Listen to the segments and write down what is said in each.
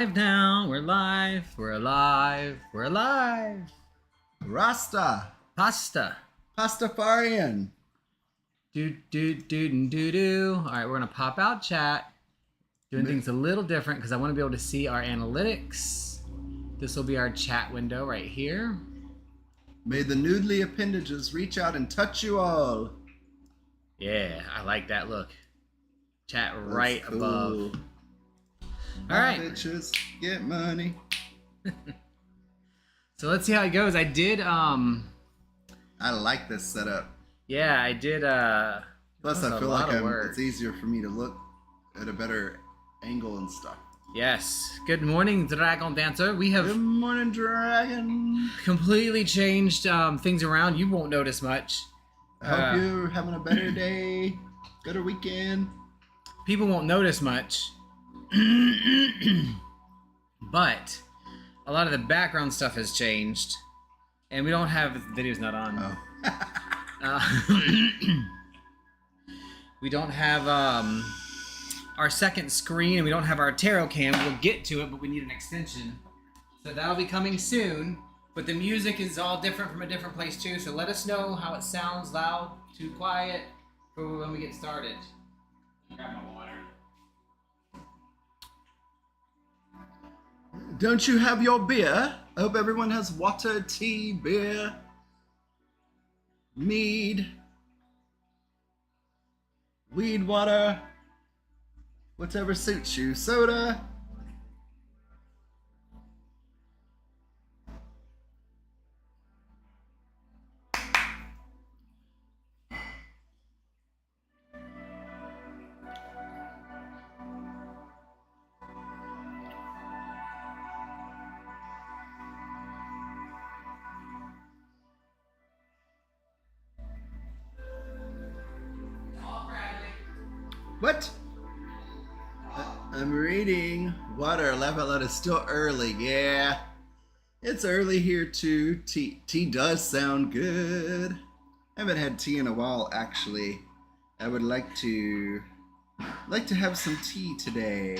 Now, we're live, we're alive, we're alive. Rasta. Pasta. Pastafarian. Do. All right, we're gonna pop out chat. Doing things a little different because I want to be able to see our analytics. This will be our chat window right here. May the noodly appendages reach out and touch you all. Yeah, I like that look. Chat right cool. above. All right. Bitches get money. So let's see how it goes. I did I like this setup. Yeah, I did Plus I feel like it's easier for me to look at a better angle and stuff. Yes. Good morning, Dragon Dancer. We have Good morning, Dragon. completely changed things around. You won't notice much. I hope you're having a better day, better weekend. People won't notice much. But a lot of the background stuff has changed. And we don't have... The video's not on. Oh. We don't have our second screen, and we don't have our tarot cam. We'll get to it, but we need an extension. So that'll be coming soon. But the music is all different from a different place too. So let us know how it sounds, loud, too quiet, for when we get started. Grab my water. Don't you have your beer? I hope everyone has water, tea, beer, mead, weed water, whatever suits you, soda. What? I'm reading water. Laugh out loud. It's still early. Yeah. It's early here too. Tea does sound good. I haven't had tea in a while actually. I would like to have some tea today.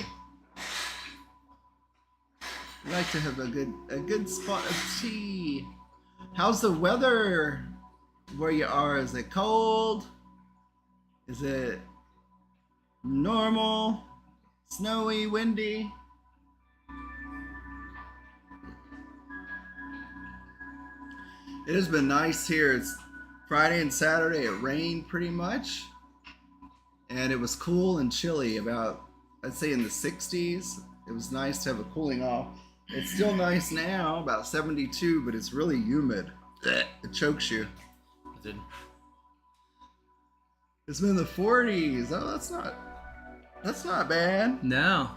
I'd like to have a good spot of tea. How's the weather where you are? Is it cold? Is it normal, snowy, windy? It has been nice here. It's Friday and Saturday. It rained pretty much, and it was cool and chilly, about, I'd say, in the 60s. It was nice to have a cooling off. It's still nice now, about 72, but it's really humid. It chokes you. It did. It's been in the 40s. Oh, that's not bad. No.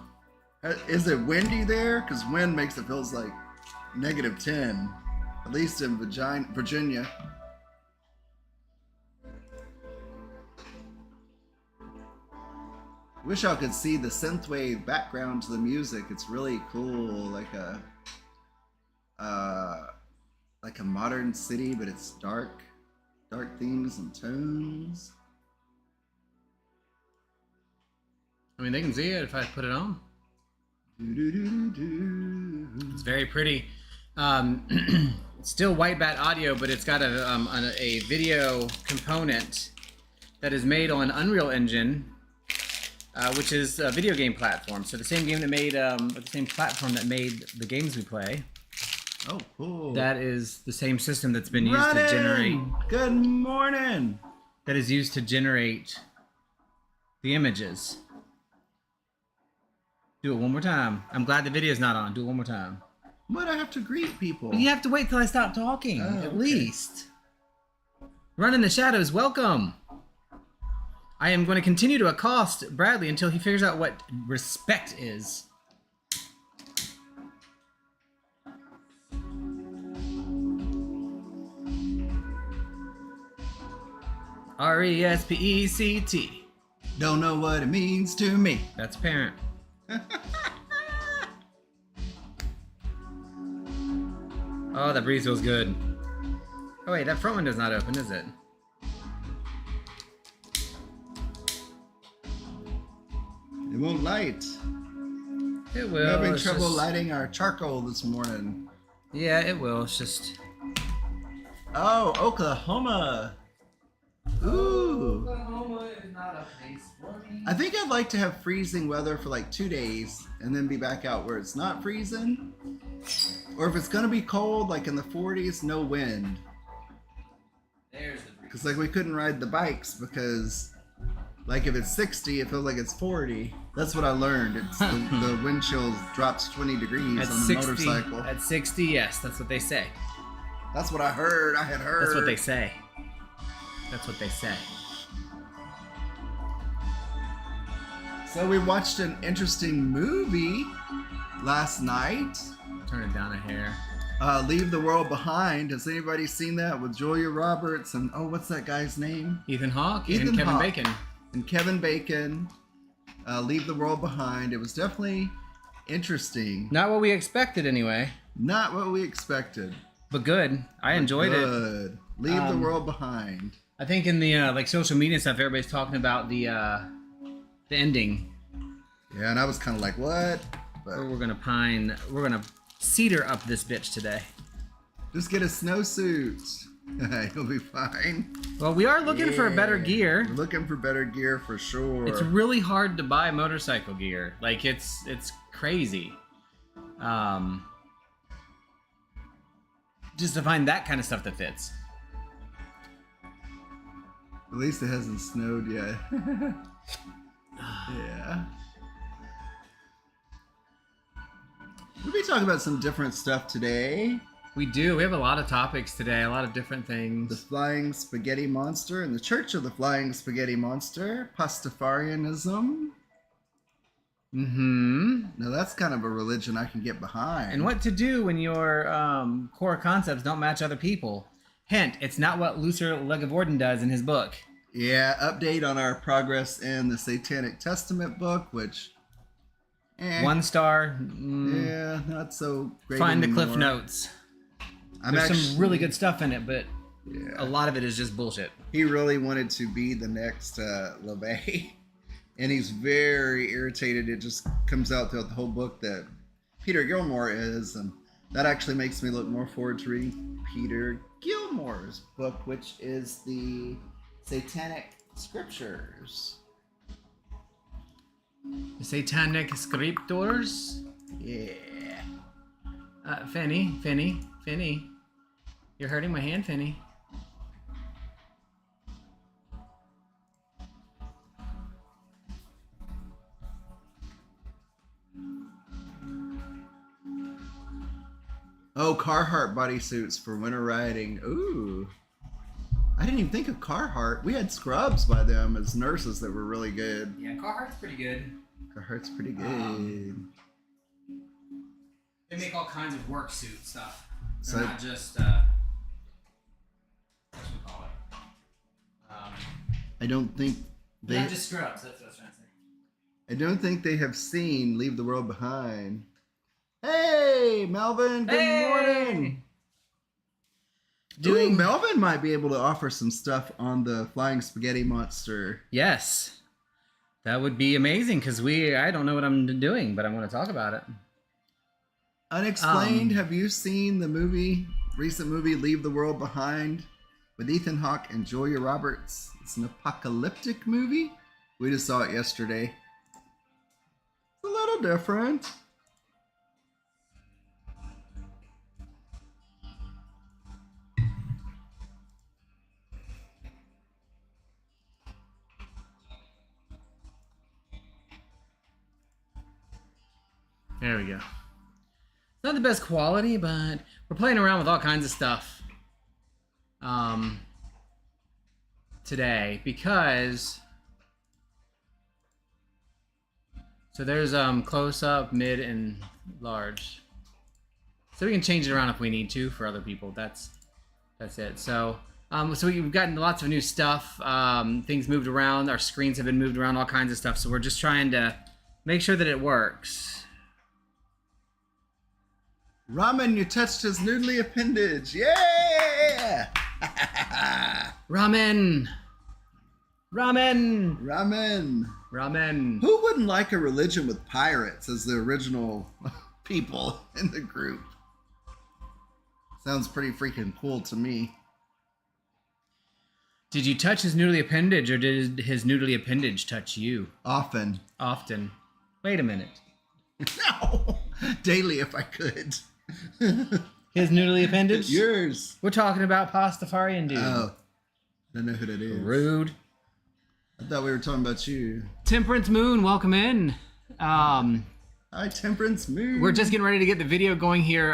Is it windy there? Because wind makes it feels like -10, at least in Virginia. Wish I could see the synthwave background to the music. It's really cool, like a modern city, but it's dark themes and tones. I mean, they can see it if I put it on. It's very pretty. It's still white bat audio, but it's got a video component that is made on Unreal Engine, which is a video game platform. So the same game that made, the same platform that made the games we play. Oh, cool. That is the same system that's been used to generate. Good morning. That is used to generate the images. Do it one more time. I'm glad the video's not on. Do it one more time. But I have to greet people. But you have to wait till I stop talking, at least. Run in the shadows, welcome. I am going to continue to accost Bradley until he figures out what respect is. R-E-S-P-E-C-T. Don't know what it means to me. That's parent. Oh, that breeze feels good. Oh wait, that front window's not open, is it? It won't light. It We're will. having It's trouble just- lighting our charcoal this morning. Yeah, it will. It's just. Oh, Oklahoma. Ooh. Oklahoma is not a place for me. I think I'd like to have freezing weather for like 2 days and then be back out where it's not freezing. Or if it's gonna be cold, like in the 40s, no wind. There's the breeze. Because like we couldn't ride the bikes because like if it's 60, it feels like it's 40. That's what I learned. It's the wind chill drops 20 degrees At on the 60, motorcycle. At 60, yes, that's what they say. That's what I heard. I had heard. That's what they say. That's what they say. So we watched an interesting movie last night. Turn it down a hair. Leave the World Behind. Has anybody seen that with Julia Roberts and what's that guy's name? Ethan Hawke Ethan and Kevin Hawke. Bacon. And Kevin Bacon. Leave the World Behind. It was definitely interesting. Not what we expected anyway, Not what we expected. but good. I enjoyed it. Good. Leave the Um, World Behind. I think in the like social media stuff, everybody's talking about the ending. Yeah, and I was kind of like, what? But We're gonna cedar up this bitch today. just get a snowsuit. You'll be fine. Well, we are looking for better Yeah. gear. We're looking for better gear for sure. It's really hard to buy motorcycle gear. Like it's crazy. Just to find that kind of stuff that fits. At least it hasn't snowed yet. Yeah. We'll be talking about some different stuff today. We do. We have a lot of topics today. A lot of different The things. Flying Spaghetti Monster and the Church of the Flying Spaghetti Monster. Pastafarianism. Mm-hmm. Now that's kind of a religion I can get behind. And what to do when your core concepts don't match other people. Hint, it's not what Luther Legevorden does in his book. Yeah, update on our progress in the Satanic Testament book, which... 1 star. Yeah, not so great Find the anymore. Cliff Notes. I'm There's actually, some really good stuff in it, but Yeah. a lot of it is just bullshit. He really wanted to be the next LeVay, and he's very irritated. It just comes out throughout the whole book that Peter Gilmore is, and that actually makes me look more forward to reading Peter Gilmore's book, which is the Satanic Scriptures. The Satanic Scriptures. Yeah. Finny. You're hurting my hand, Finny. Oh, Carhartt bodysuits for winter riding. Ooh. I didn't even think of Carhartt. We had scrubs by them as nurses that were really good. Yeah, Carhartt's pretty good. Carhartt's pretty good. They make all kinds of work suit stuff. So- They're not just what should we call it? I don't think they. Not just scrubs. That's what I was trying to say. I don't think they have seen Leave the World Behind. Hey, Melvin. Good morning. Ooh, Melvin might be able to offer some stuff on the Flying Spaghetti Monster. Yes, that would be amazing because I don't know what I'm doing, but I want to talk about it. Unexplained. Have you seen the recent movie Leave the World Behind with Ethan Hawke and Julia Roberts? It's an apocalyptic movie. We just saw it yesterday. It's a little different. There we go. It's not the best quality, but we're playing around with all kinds of stuff today because so there's close up, mid, and large. So we can change it around if we need to for other people. That's it. So so we've gotten lots of new stuff. Things moved around. Our screens have been moved around. All kinds of stuff. So we're just trying to make sure that it works. Ramen, you touched his noodly appendage. Yeah! Ramen. Ramen. Ramen. Who wouldn't like a religion with pirates as the original people in the group? Sounds pretty freaking cool to me. Did you touch his noodly appendage, or did his noodly appendage touch you? Often. Wait a minute. No. Daily if I could. His noodly appendage? Yours. We're talking about Pastafarian dude. Oh. I don't know who that is. Rude. I thought we were talking about you. Temperance Moon, welcome in. Hi, Temperance Moon. We're just getting ready to get the video going here.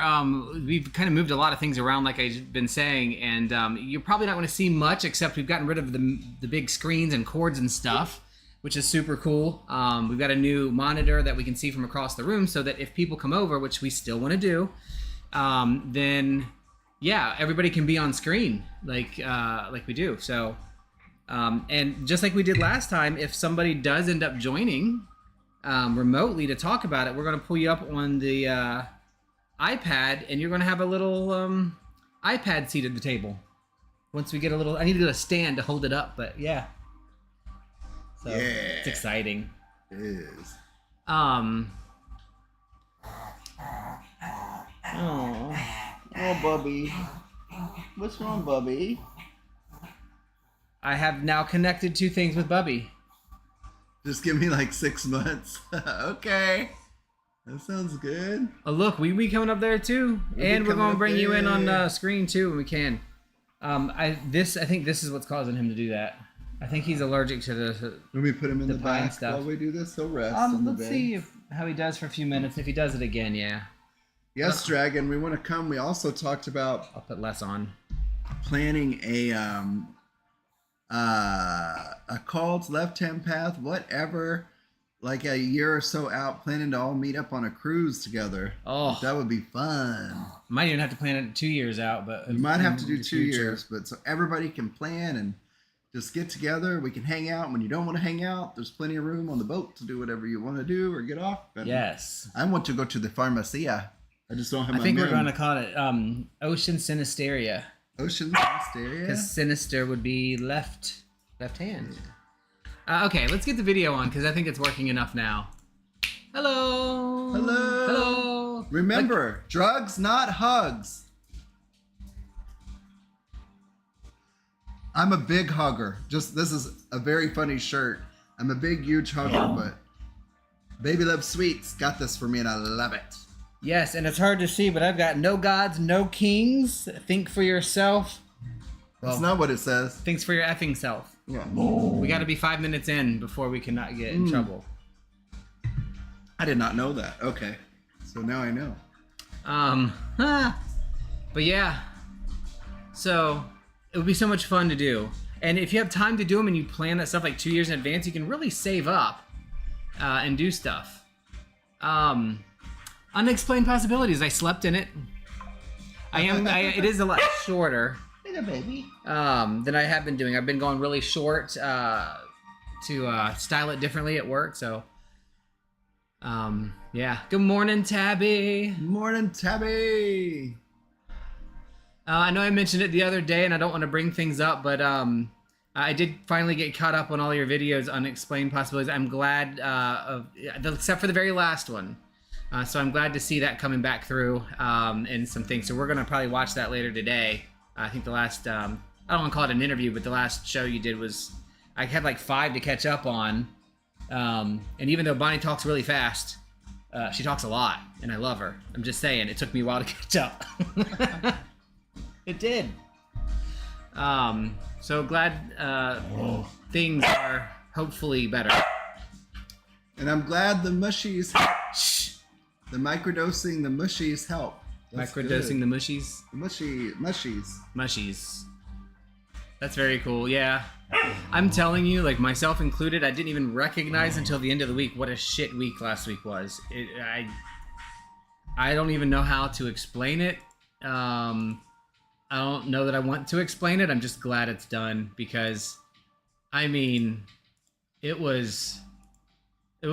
We've kind of moved a lot of things around, like I've been saying, and you're probably not going to see much, except we've gotten rid of the big screens and cords and stuff, which is super cool. We've got a new monitor that we can see from across the room, so that if people come over, which we still want to do, then yeah, everybody can be on screen like we do. So, and just like we did last time, if somebody does end up joining remotely to talk about it, we're going to pull you up on the iPad, and you're going to have a little iPad seat at the table. Once we get a little, I need to get a stand to hold it up, but yeah. So it's exciting. It is. Oh, Bubby. What's wrong, Bubby? I have now connected two things with Bubby. Just give me like 6 months. Okay. That sounds good. Oh, look, we coming up there too. And we're going to bring you in on screen too when we can. I think this is what's causing him to do that. I think he's allergic to the Let me put him in the back stuff. while we do this. He'll rest on the bed. Let's see how he does for a few minutes. If he does it again, yeah. Yes, Dragon, we want to come. We also talked about I'll put less on. Planning a cult, left-hand path, whatever, like a year or so out, planning to all meet up on a cruise together. Oh, that would be fun. Might even have to plan it 2 years out, but we might have to do 2 years, but so everybody can plan and just get together. We can hang out. When you don't want to hang out, there's plenty of room on the boat to do whatever you want to do or get off. And yes. I want to go to the Pharmacia. I just don't have my I think we're going to call it Ocean Sinisteria. Ocean Sinisteria? Because sinister would be left hand. Okay, let's get the video on, because I think it's working enough now. Hello. Hello. Hello. Remember, drugs, not hugs. I'm a big hugger. This is a very funny shirt. I'm a big, huge hugger, but Baby Love Sweets got this for me, and I love it. Yes, and it's hard to see, but I've got no gods, no kings. Think for yourself. Well, that's not what it says. Thinks for your effing self. Yeah. We got to be 5 minutes in before we cannot get in trouble. I did not know that. Okay, so now I know. But yeah. So it would be so much fun to do, and if you have time to do them and you plan that stuff like 2 years in advance, you can really save up and do stuff. Unexplained Possibilities. I slept in it. It is a lot shorter baby. Than I have been doing. I've been going really short to style it differently at work. So, yeah. Good morning, Tabby. Morning, Tabby. I know I mentioned it the other day, and I don't want to bring things up, but I did finally get caught up on all your videos, Unexplained Possibilities. I'm glad, except for the very last one. So I'm glad to see that coming back through and some things. So we're going to probably watch that later today. I think the last, I don't want to call it an interview, but the last show you did was, I had like 5 to catch up on. And even though Bonnie talks really fast, she talks a lot, and I love her. I'm just saying, it took me a while to catch up. It did. So glad things are hopefully better. And I'm glad the mushies help. Shh. The microdosing, the mushies help. That's microdosing good. the mushies? Mushies. That's very cool, yeah. I'm telling you, like myself included, I didn't even recognize until the end of the week what a shit week last week was. I don't even know how to explain it. I don't know that I want to explain it. I'm just glad it's done because, I mean, it was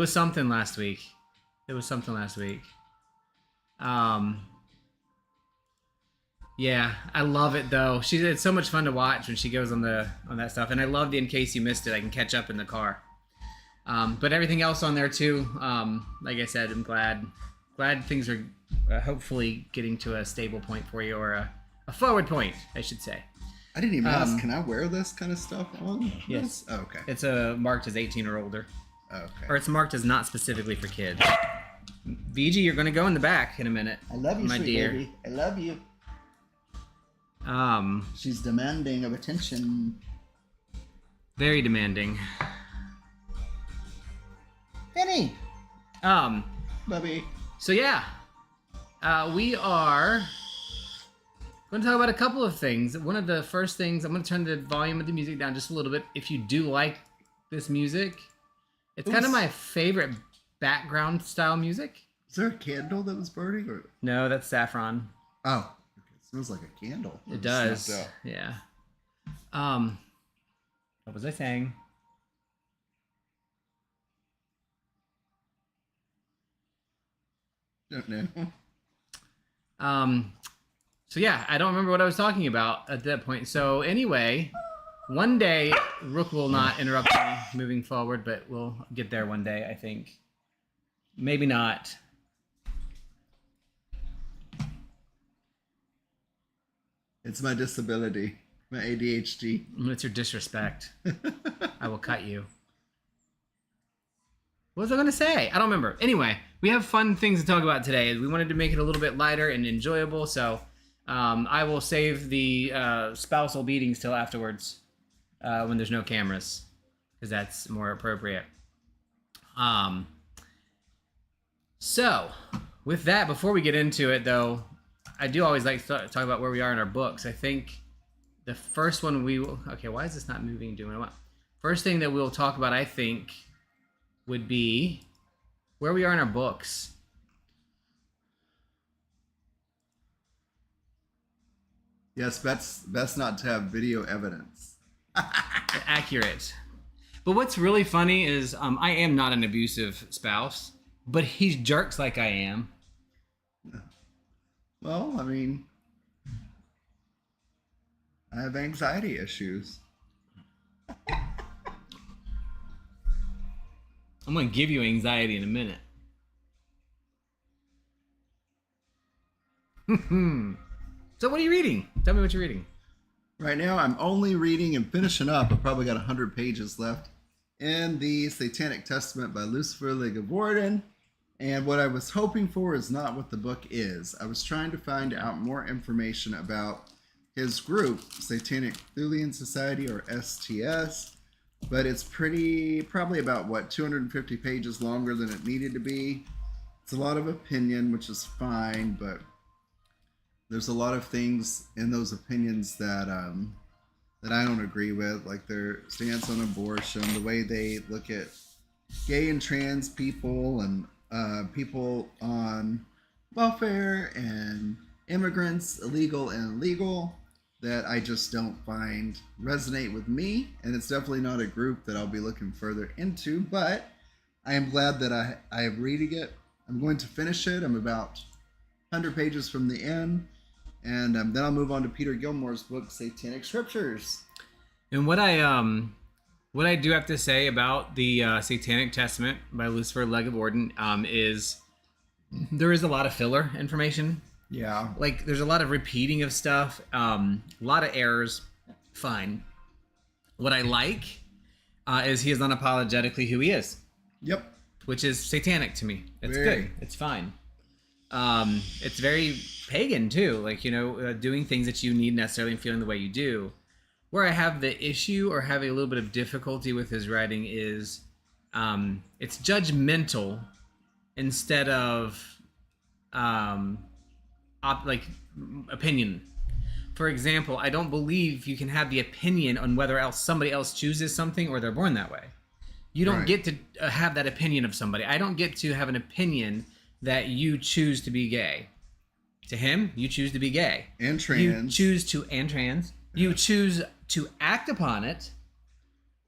something last week. Yeah, I love it though. It's so much fun to watch when she goes on that stuff, and I love the in case you missed it, I can catch up in the car. But everything else on there too. Like I said, I'm glad things are hopefully getting to a stable point for you, or a forward point, I should say. I didn't even ask. Can I wear this kind of stuff on? Yes. Oh, okay. It's marked as 18 or older. Okay. Or it's marked as not specifically for kids. VG, you're gonna go in the back in a minute. I love you, my sweet dear. baby. I love you. She's demanding of attention. Very demanding. Penny. Bubby. So yeah, we are going to talk about a couple of things. One of the first things, I'm going to turn the volume of the music down just a little bit. If you do like this music, it's kind of my favorite background style music. Is there a candle that was burning? Or? No, that's saffron. Oh, it smells like a candle. It does. Yeah. What was I saying? Don't know. So yeah, I don't remember what I was talking about at that point. So anyway, one day Rook will not interrupt me moving forward, but we'll get there one day, I think. Maybe not. It's my disability, my ADHD. It's your disrespect. I will cut you. What was I going to say? I don't remember. Anyway, we have fun things to talk about today. We wanted to make it a little bit lighter and enjoyable, so I will save the spousal beatings till afterwards when there's no cameras, because that's more appropriate. So, with that, before we get into it, though, I do always like to talk about where we are in our books. I think the first one we will... Okay, why is this not moving and doing what? First thing that we'll talk about, I think, would be where we are in our books. Yes, best not to have video evidence. Accurate. But what's really funny is I am not an abusive spouse, but he jerks like I am. Well, I mean, I have anxiety issues. I'm going to give you anxiety in a minute. So what are you reading? Tell me what you're reading. Right now, I'm only reading and finishing up. I've probably got 100 pages left in the Satanic Testament by Lucifer Ligavorden. And what I was hoping for is not what the book is. I was trying to find out more information about his group, Satanic Thulian Society, or STS. But it's probably about, 250 pages longer than it needed to be. It's a lot of opinion, which is fine, but there's a lot of things in those opinions that I don't agree with, like their stance on abortion, the way they look at gay and trans people, and people on welfare, and immigrants, illegal and legal, that I just don't find resonate with me. And it's definitely not a group that I'll be looking further into, but I am glad that I am reading it. I'm going to finish it. I'm about 100 pages from the end. And then I'll move on to Peter Gilmore's book, Satanic Scriptures. And what I do have to say about the Satanic Testament by Lucifer Ligavorden is there is a lot of filler information. Yeah. Like, there's a lot of repeating of stuff, a lot of errors. Fine. What I like is he is unapologetically who he is. Yep. Which is satanic to me. It's good. It's fine. It's very pagan too, like, doing things that you need necessarily and feeling the way you do. Where I have the issue or having a little bit of difficulty with his writing is it's judgmental instead of opinion. For example, I don't believe you can have the opinion on whether somebody else chooses something or they're born that way. You don't get to have that opinion of somebody. I don't get to have an opinion that you choose to be gay. To him, you choose to be gay. And trans. You choose to act upon it.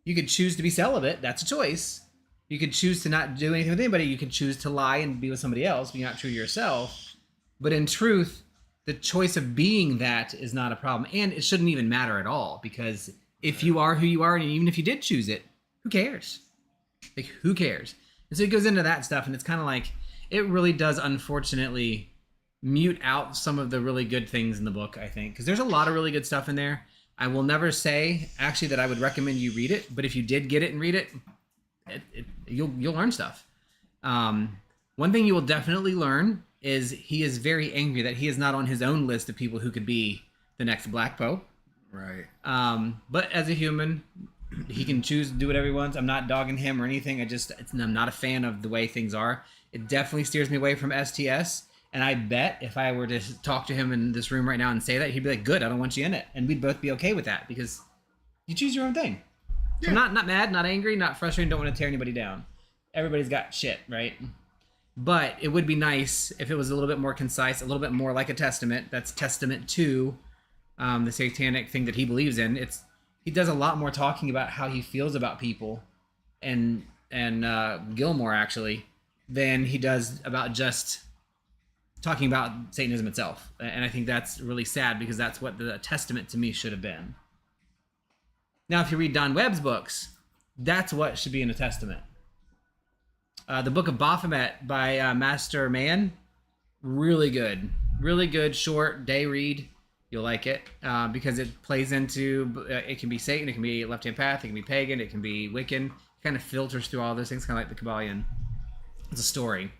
You could choose to be celibate. That's a choice. You could choose to not do anything with anybody. You could choose to lie and be with somebody else, but you're not true to yourself. But in truth, the choice of being that is not a problem, and it shouldn't even matter at all, because if you are who you are, and even if you did choose it, who cares? Like, who cares? And so it goes into that stuff, and it's kind of like, it really does, unfortunately, mute out some of the really good things in the book, I think, because there's a lot of really good stuff in there. I will never say, actually, that I would recommend you read it, but if you did get it and read it, you'll learn stuff. One thing you will definitely learn is he is very angry that he is not on his own list of people who could be the next Black Pope. Right. But as a human, he can choose to do whatever he wants. I'm not dogging him or anything. I'm not a fan of the way things are. It definitely steers me away from STS. And I bet if I were to talk to him in this room right now and say that, he'd be like, good, I don't want you in it. And we'd both be okay with that, because you choose your own thing. Yeah. So I'm not mad, not angry, not frustrated, don't want to tear anybody down. Everybody's got shit, right? But it would be nice if it was a little bit more concise, a little bit more like a testament. That's testament to the satanic thing that he believes in. He does a lot more talking about how he feels about people, and Gilmore actually, than he does about just talking about Satanism itself. And I think that's really sad, because that's what the testament to me should have been. Now, if you read Don Webb's books, that's what should be in a testament. The Book of Baphomet by Master Man, really good. Really good, short, day read. You'll like it, because it plays into, it can be Satan, it can be Left Hand Path, it can be Pagan, it can be Wiccan. It kind of filters through all those things, kind of like the Kabbalion. It's a story.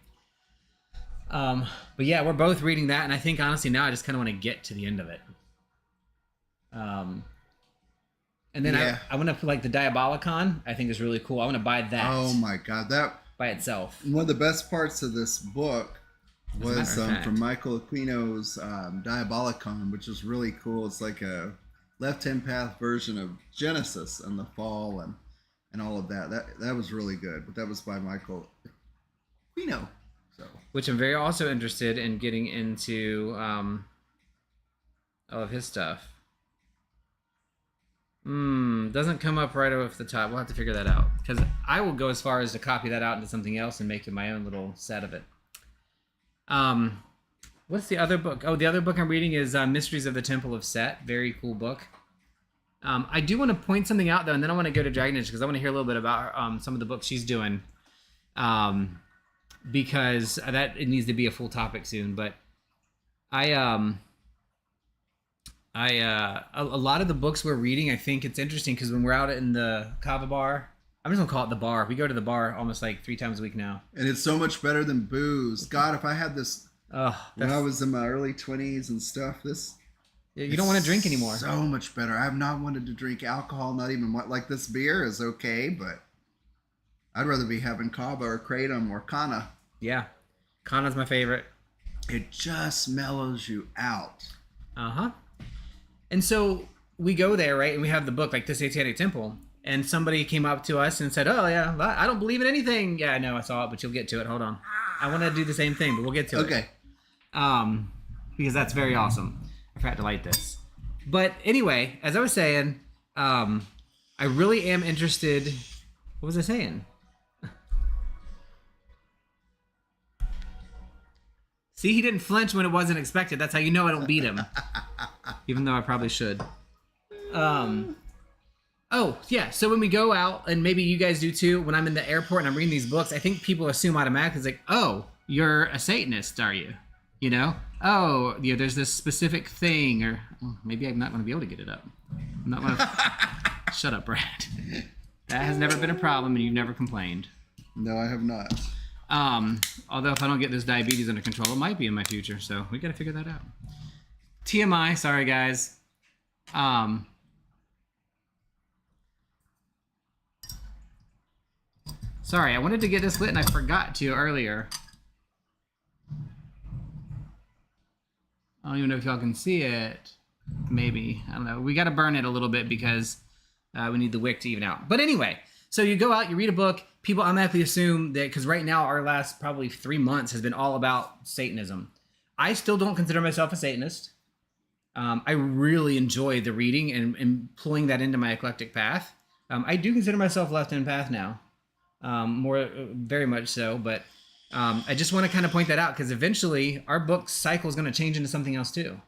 But yeah, we're both reading that, and I think honestly now I just kind of want to get to the end of it. And then I want to put like the Diabolicon. I think is really cool. I want to buy that. Oh my god, that by itself. One of the best parts of this book was from Michael Aquino's Diabolicon, which is really cool. It's like a Left Hand Path version of Genesis and the fall and all of that. That was really good. But that was by Michael Aquino. So. Which I'm very also interested in getting into all of his stuff. Doesn't come up right off the top. We'll have to figure that out, because I will go as far as to copy that out into something else and make it my own little set of it. What's the other book? Oh, the other book I'm reading is Mysteries of the Temple of Set. Very cool book. I do want to point something out, though, and then I want to go to Dragon Age, because I want to hear a little bit about some of the books she's doing. Because it needs to be a full topic soon. But a lot of the books we're reading, I think it's interesting, because when we're out in the Kava bar, I'm just gonna call it the bar. We go to the bar almost like 3 times a week now, and it's so much better than booze. God, if I had this when I was in my early 20s and stuff, you don't want to drink anymore. So much better. I have not wanted to drink alcohol, not even like this beer is okay, but I'd rather be having Kava or Kratom or Kana. Yeah, Kana's my favorite. It just mellows you out. And so we go there, right? And we have the book, like the Satanic Temple. And somebody came up to us and said, oh, yeah, I don't believe in anything. Yeah, I know, I saw it, but you'll get to it. Hold on. I want to do the same thing, but we'll get to it. Okay. Because that's very awesome. I forgot to light this. But anyway, as I was saying, I really am interested. What was I saying? See, he didn't flinch when it wasn't expected. That's how you know I don't beat him. Even though I probably should. Oh, yeah. So when we go out, and maybe you guys do too, when I'm in the airport and I'm reading these books, I think people assume automatically, it's like, oh, you're a Satanist, are you? You know? Oh, yeah, there's this specific thing, or maybe I'm not going to be able to get it up. I'm not going to... Shut up, Brad. That has never been a problem, and you've never complained. No, I have not. Although if I don't get this diabetes under control, it might be in my future, so we got to figure that out. TMI, sorry guys. Sorry, I wanted to get this lit and I forgot to earlier. I don't even know if y'all can see it. Maybe, I don't know. We got to burn it a little bit because we need the wick to even out. But anyway, so you go out, you read a book, people automatically assume that, because right now our last probably 3 months has been all about Satanism. I still don't consider myself a Satanist. I really enjoy the reading and pulling that into my eclectic path. I do consider myself Left Hand Path now, very much so. But I just want to kind of point that out because eventually our book cycle is going to change into something else too,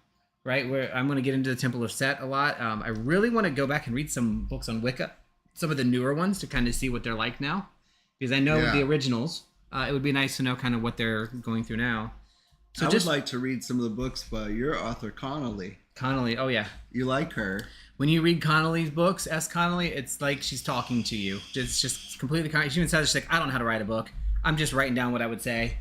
right? Where I'm going to get into the Temple of Set a lot. I really want to go back and read some books on Wicca, some of the newer ones to kind of see what they're like now, because I know the originals. It would be nice to know kind of what they're going through now. So I would like to read some of the books by your author, Connolly. Connolly, oh yeah. You like her. When you read Connolly's books, S. Connolly, it's like she's talking to you. It's just completely. She even says, she's like, I don't know how to write a book. I'm just writing down what I would say.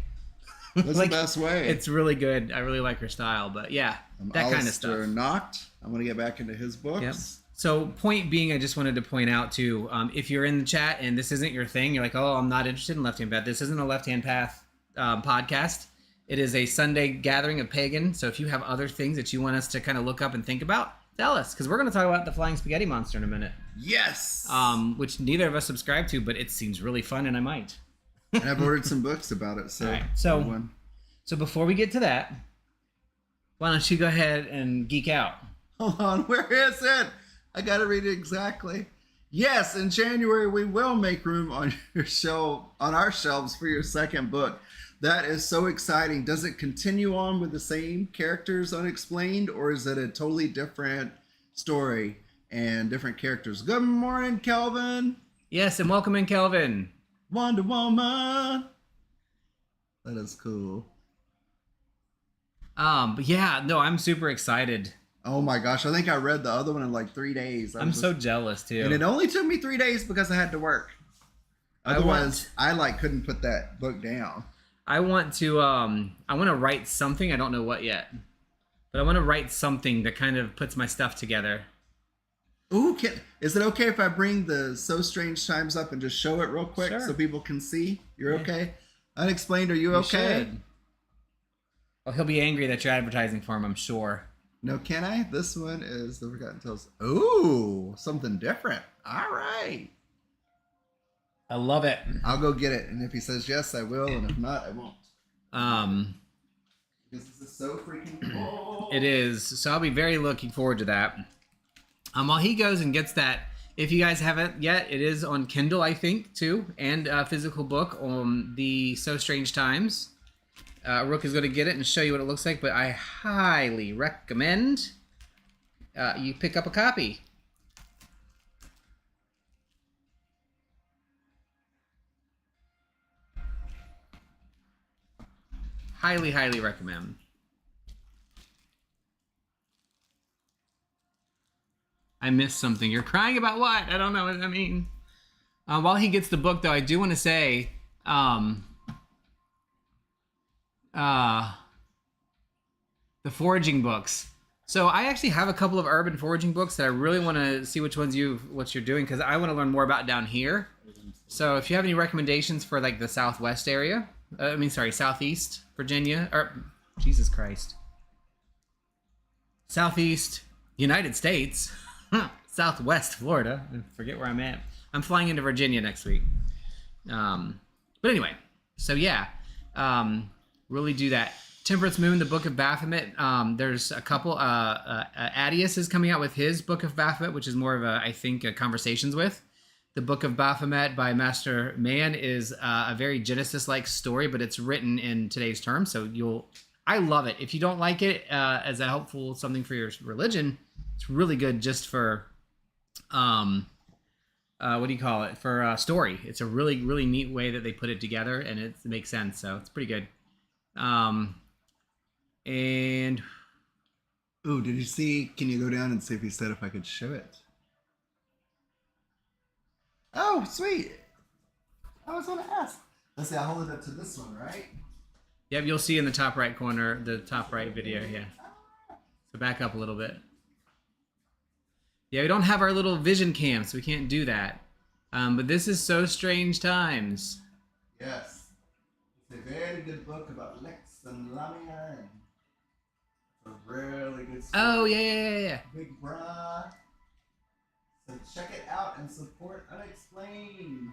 That's like, the best way. It's really good. I really like her style. But yeah, that kind of stuff. Knocked. I'm going to get back into his books. Yep. So point being, I just wanted to point out too, if you're in the chat and this isn't your thing, you're like, oh, I'm not interested in Left Hand Path. This isn't a Left Hand Path podcast. It is a Sunday gathering of Pagan. So if you have other things that you want us to kind of look up and think about, tell us, because we're going to talk about the Flying Spaghetti Monster in a minute. Yes. Which neither of us subscribe to, but it seems really fun, and I might. And I've ordered some books about it. So, all right. So before we get to that, why don't you go ahead and geek out? Hold on, where is it? I got to read it exactly. Yes, in January we will make room on our shelves for your second book. That is so exciting. Does it continue on with the same characters unexplained, or is it a totally different story and different characters? Good morning, Kelvin. Yes, and welcome in, Kelvin. Wonder Woman. That is cool. But yeah, no, I'm super excited. Oh my gosh, I think I read the other one in like 3 days. I'm so jealous too. And it only took me 3 days because I had to work. Otherwise, I couldn't put that book down. I want to write something. I don't know what yet, but I want to write something that kind of puts my stuff together. Ooh, is it okay if I bring the So Strange Times up and just show it real quick so people can see? You're okay? Unexplained, are you okay? Should. Well, he'll be angry that you're advertising for him, I'm sure. No, can I? This one is The Forgotten Tales. Ooh, something different. All right. I love it. I'll go get it, and if he says yes, I will, and if not, I won't. Because this is so freaking cool. It is. So I'll be very looking forward to that. While he goes and gets that, if you guys haven't yet, it is on Kindle, I think, too, and a physical book on the So Strange Times. Rook is going to get it and show you what it looks like, but I highly recommend you pick up a copy. Highly, highly recommend. I missed something. You're crying about what? I don't know what I mean. While he gets the book, though, I do want to say, the foraging books. So I actually have a couple of urban foraging books that I really want to see which ones what you're doing, because I want to learn more about down here. So if you have any recommendations for like the Southwest area, Southeast Virginia, or Jesus Christ, Southeast United States, Southwest Florida. I forget where I'm at. I'm flying into Virginia next week. But anyway, so yeah, really do that. Temperance Moon, the Book of Baphomet. There's a couple. Adius is coming out with his Book of Baphomet, which is more of a conversations with. The Book of Baphomet by Master Man is a very Genesis-like story, but it's written in today's terms, so I love it. If you don't like it as a helpful something for your religion, it's really good just for for story. It's a really, really neat way that they put it together, and it makes sense, so it's pretty good. And ooh, did you see? Can you go down and see if he said if I could show it? Oh, sweet. I was going to ask. Let's see, I'll hold it up to this one, right? Yep, you'll see in the top right corner, the top right video here. So back up a little bit. Yeah, we don't have our little vision cam, so we can't do that. But this is So Strange Times. Yes. It's a very good book about Lex and Lamia. And it's a really good story. Oh, yeah. Big bra. So check it out and support Unexplained.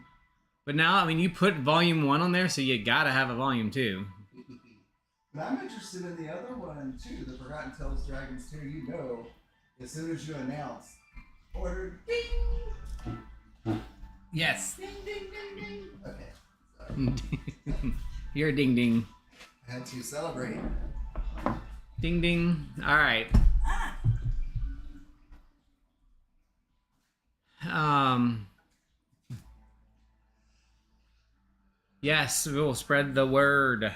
But now, I mean, you put volume 1 on there, so you gotta have a volume 2. But I'm interested in the other one too, the Forgotten Tales Dragons 2. You know, as soon as you announce, order ding. Yes. Ding, ding, ding, ding. Okay. Sorry. You're a ding ding. I had to celebrate. Ding ding. All right. Yes, we'll spread the word.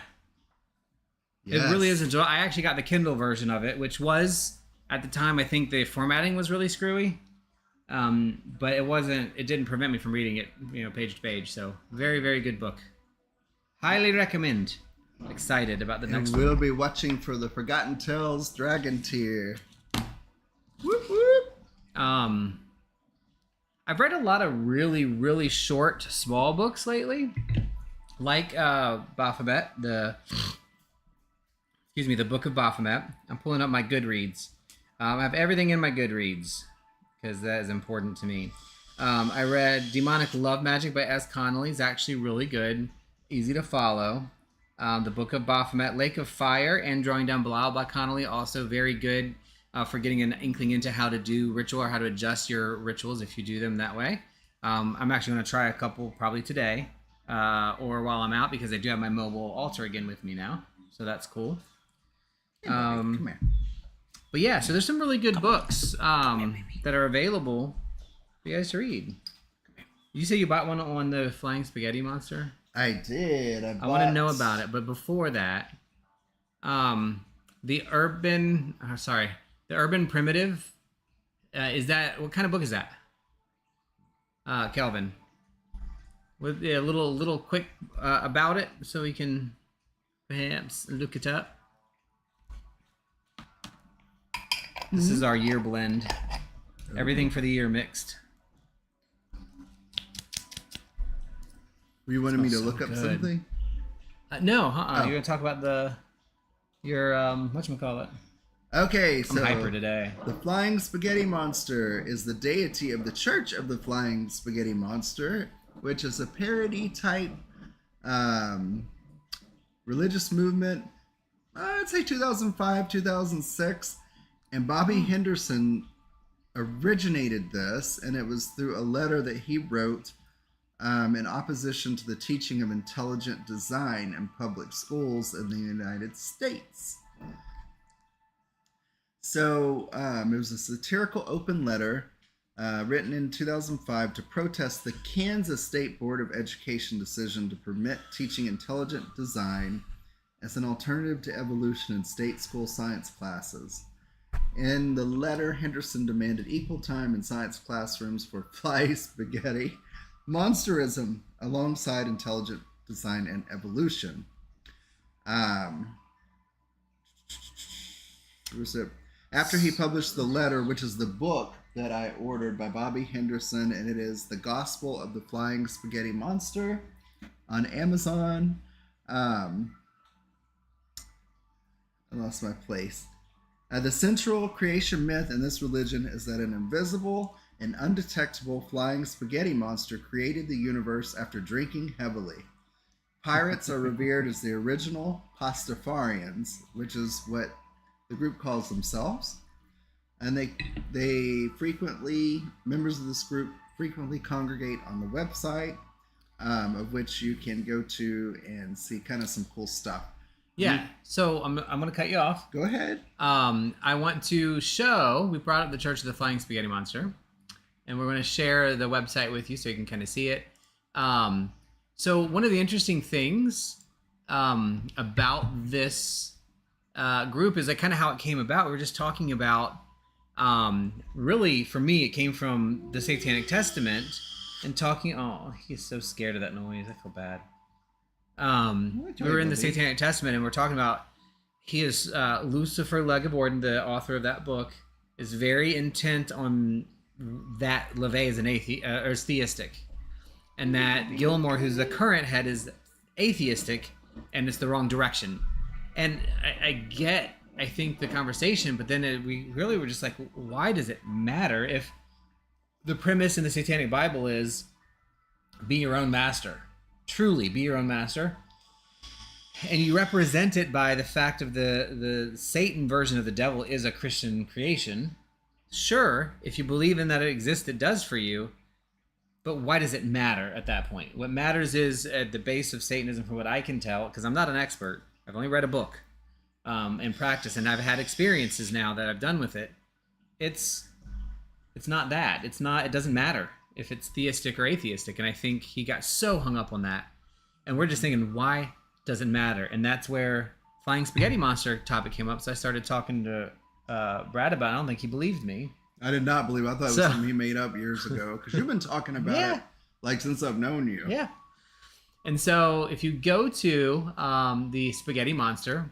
Yes. It really is enjoyable. I actually got the Kindle version of it, which was at the time I think the formatting was really screwy. But it didn't prevent me from reading it, page to page. So very, very good book. Highly recommend. Excited about the And next we'll one. be watching for the Forgotten Tales Dragon Tier. Whoop whoop. I've read a lot of really, really short, small books lately. Like Baphomet, the Book of Baphomet. I'm pulling up my Goodreads. I have everything in my Goodreads because that is important to me. I read Demonic Love Magic by S. Connolly. It's actually really good, easy to follow. The Book of Baphomet, Lake of Fire, and Drawing Down Belial by Connolly, also very good for getting an inkling into how to do ritual or how to adjust your rituals if you do them that way. I'm actually going to try a couple probably today or while I'm out because I do have my mobile altar again with me now, so that's cool. Come here. But yeah, so there's some really good books that are available for you guys to read. You say you bought one on the Flying Spaghetti Monster? I did. I want to know about it, but before that, the Urban Primitive, is that, what kind of book is that? Kelvin, with a little quick about it, so we can perhaps look it up. This is our year blend. Everything for the year mixed. You wanted me to Smells so look up good. something? No, Oh. You're gonna talk about your whatchamacallit? Okay, so I'm hyper today. the Flying Spaghetti Monster is the deity of the Church of the Flying Spaghetti Monster, which is a parody type religious movement. I'd say 2005, 2006. And Bobby Henderson originated this, and it was through a letter that he wrote in opposition to the teaching of intelligent design in public schools in the United States. So it was a satirical open letter written in 2005 to protest the Kansas State Board of Education decision to permit teaching intelligent design as an alternative to evolution in state school science classes. In the letter, Henderson demanded equal time in science classrooms for fly spaghetti monsterism alongside intelligent design and evolution. After he published the letter, which is the book that I ordered by Bobby Henderson, and it is The Gospel of the Flying Spaghetti Monster on Amazon. I lost my place. The central creation myth in this religion is that an invisible and undetectable flying spaghetti monster created the universe after drinking heavily. Pirates are revered as the original Pastafarians, which is what the group calls themselves. And they frequently, members of this group frequently congregate on the website, of which you can go to and see kind of some cool stuff. Yeah, so I'm going to cut you off. Go ahead. I want to show, we brought up the Church of the Flying Spaghetti Monster, and we're going to share the website with you so you can kind of see it. So one of the interesting things about this group is like kind of how it came about. We were just talking about, really, for me, it came from the Satanic Testament and talking, oh, he's so scared of that noise. I feel bad. We were in the Satanic Testament and we're talking about he is Lucifer Legaborden, the author of that book, is very intent on that LaVey is an or is theistic, and that Gilmore, who's the current head, is atheistic, and it's the wrong direction. And I think the conversation, but then we really were just like, why does it matter if the premise in the Satanic Bible is be your own master? Truly be your own master, and you represent it by the fact of the Satan version of the devil is a Christian creation. Sure, if you believe in that it exists, it does for you, But why does it matter at that point? What matters is at the base of Satanism, from what I can tell, because I'm not an expert. I've only read a book and practice, and I've had experiences now that I've done with it. It's not that. It's not. It doesn't matter if it's theistic or atheistic. And I think he got so hung up on that. And we're just thinking, why does it matter? And that's where Flying Spaghetti Monster topic came up. So I started talking to Brad about it. I don't think he believed me. I did not believe. I thought it was something he made up years ago. Because you've been talking about it like since I've known you. Yeah. And so if you go to the Spaghetti Monster,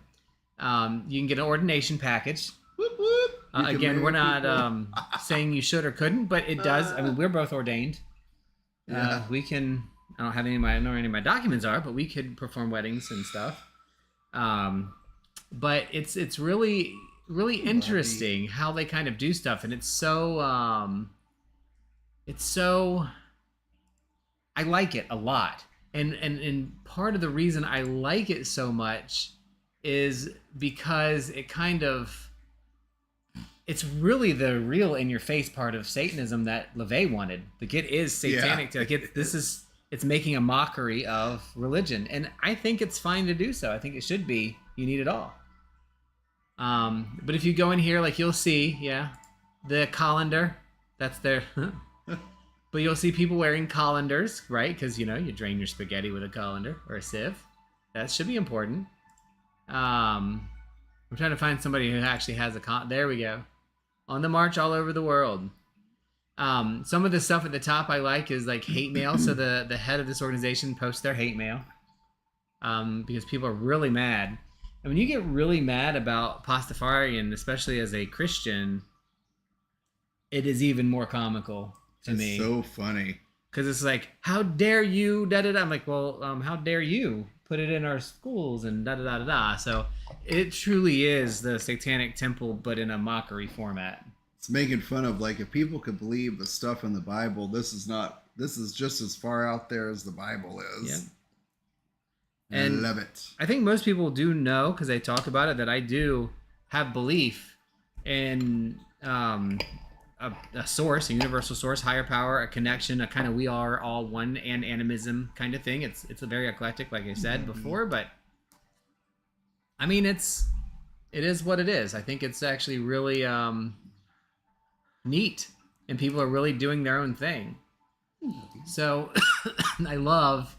you can get an ordination package. Whoop, whoop. Again, we're not saying you should or couldn't, but it does. I mean, we're both ordained. Yeah. We can. I don't have any of my. I don't know where any of my documents are, but we could perform weddings and stuff. But it's really interesting how they kind of do stuff, and it's so. I like it a lot, and part of the reason I like it so much is because it kind of. It's really the real in-your-face part of Satanism that LaVey wanted. Like, it is satanic. Yeah. It's making a mockery of religion. And I think it's fine to do so. I think it should be. You need it all. But if you go in here, like, you'll see, the colander. That's their... But you'll see people wearing colanders, right? Because, you drain your spaghetti with a colander or a sieve. That should be important. I'm trying to find somebody who actually has a there we go. On the march all over the world. Some of the stuff at the top I like is like hate mail. So the head of this organization posts their hate mail. Because people are really mad. And when you get really mad about Pastafarian, especially as a Christian, it is even more comical to me. It's so funny. Because it's like, how dare you, da-da-da. I'm like, well, how dare you put it in our schools and da-da-da-da-da. So it truly is the Satanic Temple, but in a mockery format. It's making fun of, like, if people could believe the stuff in the Bible, this is just as far out there as the Bible is. Yeah. And I love it. I think most people do know, because they talk about it, that I do have belief in a source, a universal source, higher power, a connection, a kind of we are all one and animism kind of thing. It's a very eclectic, like I said before, but I mean, it is what it is. I think it's actually really neat, and people are really doing their own thing. So I love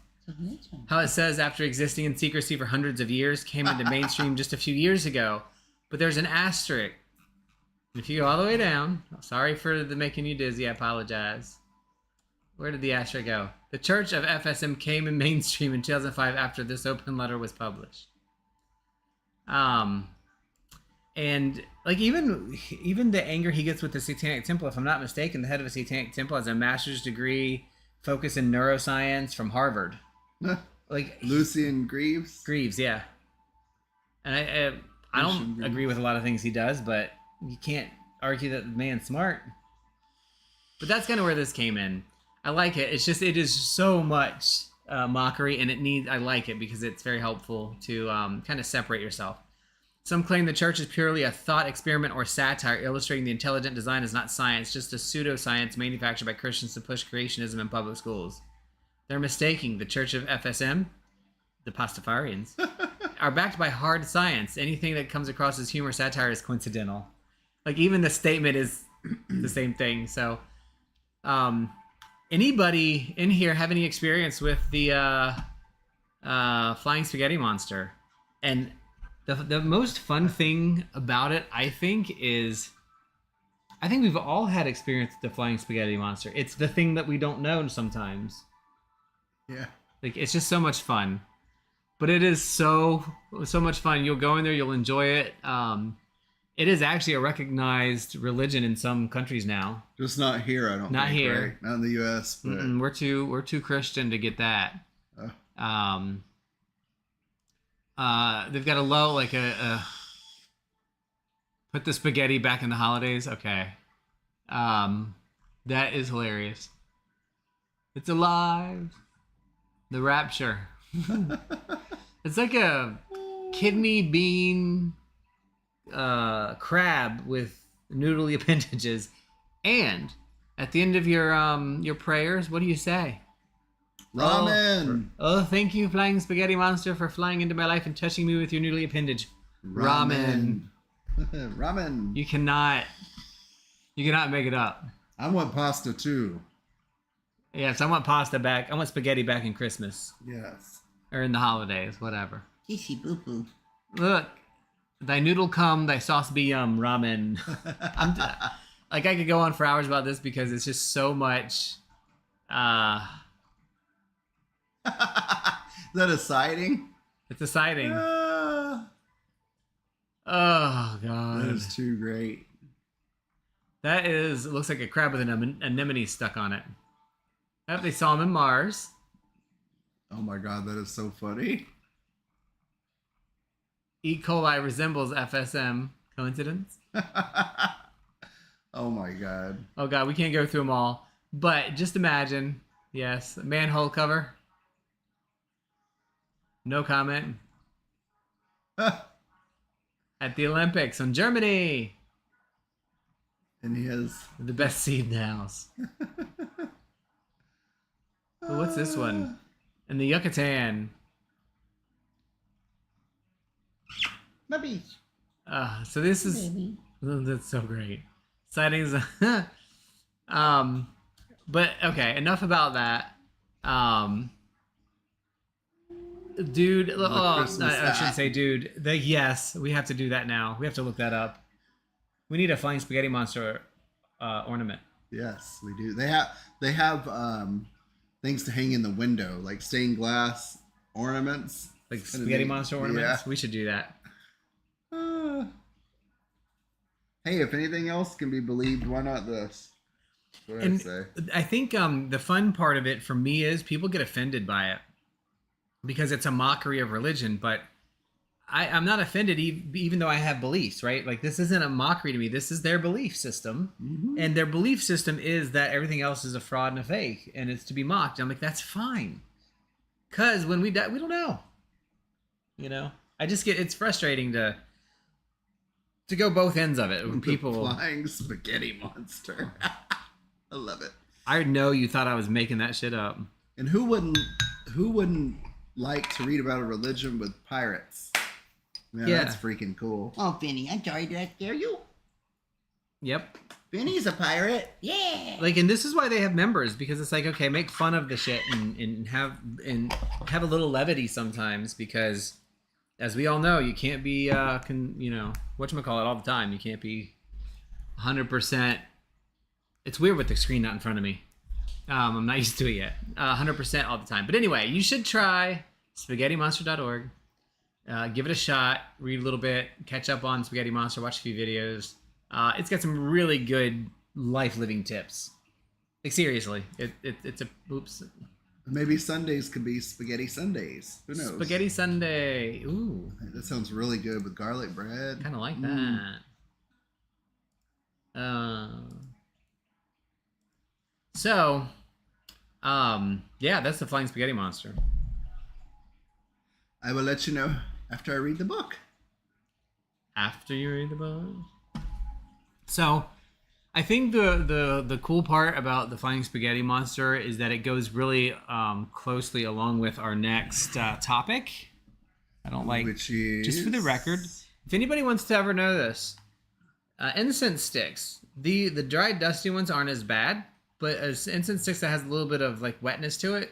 how it says, after existing in secrecy for hundreds of years, came into mainstream just a few years ago. But there's an asterisk. If you go all the way down, sorry for the making you dizzy, I apologize. Where did the asterisk go? The Church of FSM came in mainstream in 2005 after this open letter was published. And like even the anger he gets with the Satanic Temple, if I'm not mistaken, the head of the Satanic Temple has a master's degree focus in neuroscience from Harvard. Like Lucian Greaves? Greaves, yeah. And I don't agree with a lot of things he does, but you can't argue that the man's smart. But that's kind of where this came in. I like it. It's just, it is so much mockery, and I like it because it's very helpful to kind of separate yourself. Some claim the church is purely a thought experiment or satire, illustrating the intelligent design is not science, just a pseudoscience manufactured by Christians to push creationism in public schools. They're mistaking the Church of FSM, the Pastafarians, are backed by hard science. Anything that comes across as humor satire is coincidental. Like, even the statement is the same thing. So, anybody in here have any experience with the Flying Spaghetti Monster? And the most fun thing about it, I think we've all had experience with the Flying Spaghetti Monster. It's the thing that we don't know sometimes. Yeah. Like, it's just so much fun. But it is so much fun. You'll go in there, you'll enjoy it. It is actually a recognized religion in some countries now. Just not here, I don't think. Not here. Right? Not in the U.S., but... We're too Christian to get that. They've got a low, like put the spaghetti back in the holidays. Okay. That is hilarious. It's alive. The rapture. It's like a kidney bean crab with noodly appendages. And At the end of your prayers, what do you say? Ramen. Oh, thank you, Flying Spaghetti Monster, for flying into my life and touching me with your noodly appendage. Ramen. Ramen. You cannot make it up. I want pasta too. Yes, I want pasta back. I want spaghetti back in Christmas. Yes. Or in the holidays, whatever. Kissy boo boo. Look, thy noodle come, thy sauce be yum, ramen. Like, I could go on for hours about this because it's just so much. Is that a sighting? It's a sighting. Ah, Oh, God. that is too great. That is, it looks like a crab with an anemone stuck on it. I hope they saw him in Mars. Oh my god, that is so funny. E. coli resembles FSM. Coincidence? Oh my god. Oh God, we can't go through them all. But just imagine, yes, manhole cover. No comment. At the Olympics in Germany. And he has... The best seat in the house. Oh, what's this one? In the Yucatan. Maybe. So this is... Oh, that's so great. Sightings. But okay, enough about that. Dude, I shouldn't say dude. Yes, we have to do that now. We have to look that up. We need a Flying Spaghetti Monster ornament. Yes, we do. They have things to hang in the window, like stained glass ornaments. Like Spaghetti Monster ornaments? Yeah. We should do that. Hey, if anything else can be believed, why not this? What I say. I think the fun part of it for me is people get offended by it because it's a mockery of religion, but I'm not offended even though I have beliefs, right? Like, this isn't a mockery to me. This is their belief system. Mm-hmm. And their belief system is that everything else is a fraud and a fake, and it's to be mocked. I'm like, that's fine. Because when we die, we don't know. You know? I just get, it's frustrating to go both ends of it. When people... Flying Spaghetti Monster. I love it. I know you thought I was making that shit up. And who wouldn't like to read about a religion with pirates? Man, Yeah. That's freaking cool. Oh, Vinny, I'm sorry, did I scare you? Yep. Vinny's a pirate. Yeah. Like, and this is why they have members, because it's like, okay, make fun of the shit and have a little levity sometimes, because as we all know, you can't be whatchamacallit all the time. You can't be 100%. It's weird with the screen not in front of me. I'm not used to it yet. 100% all the time. But anyway, you should try spaghettimonster.org. Give it a shot. Read a little bit. Catch up on Spaghetti Monster. Watch a few videos. It's got some really good life living tips. Like, seriously, it's a oops. Maybe Sundays could be Spaghetti Sundays. Who knows? Spaghetti Sunday. Ooh, That sounds really good with garlic bread. kind of like that. So, yeah, that's the Flying Spaghetti Monster. I will let you know after I read the book. After you read the book. So, I think the cool part about the Flying Spaghetti Monster is that it goes really closely along with our next topic. I don't like, Which is... just for the record, if anybody wants to ever know this, incense sticks. The dried dusty ones aren't as bad, but as incense sticks that has a little bit of like wetness to it,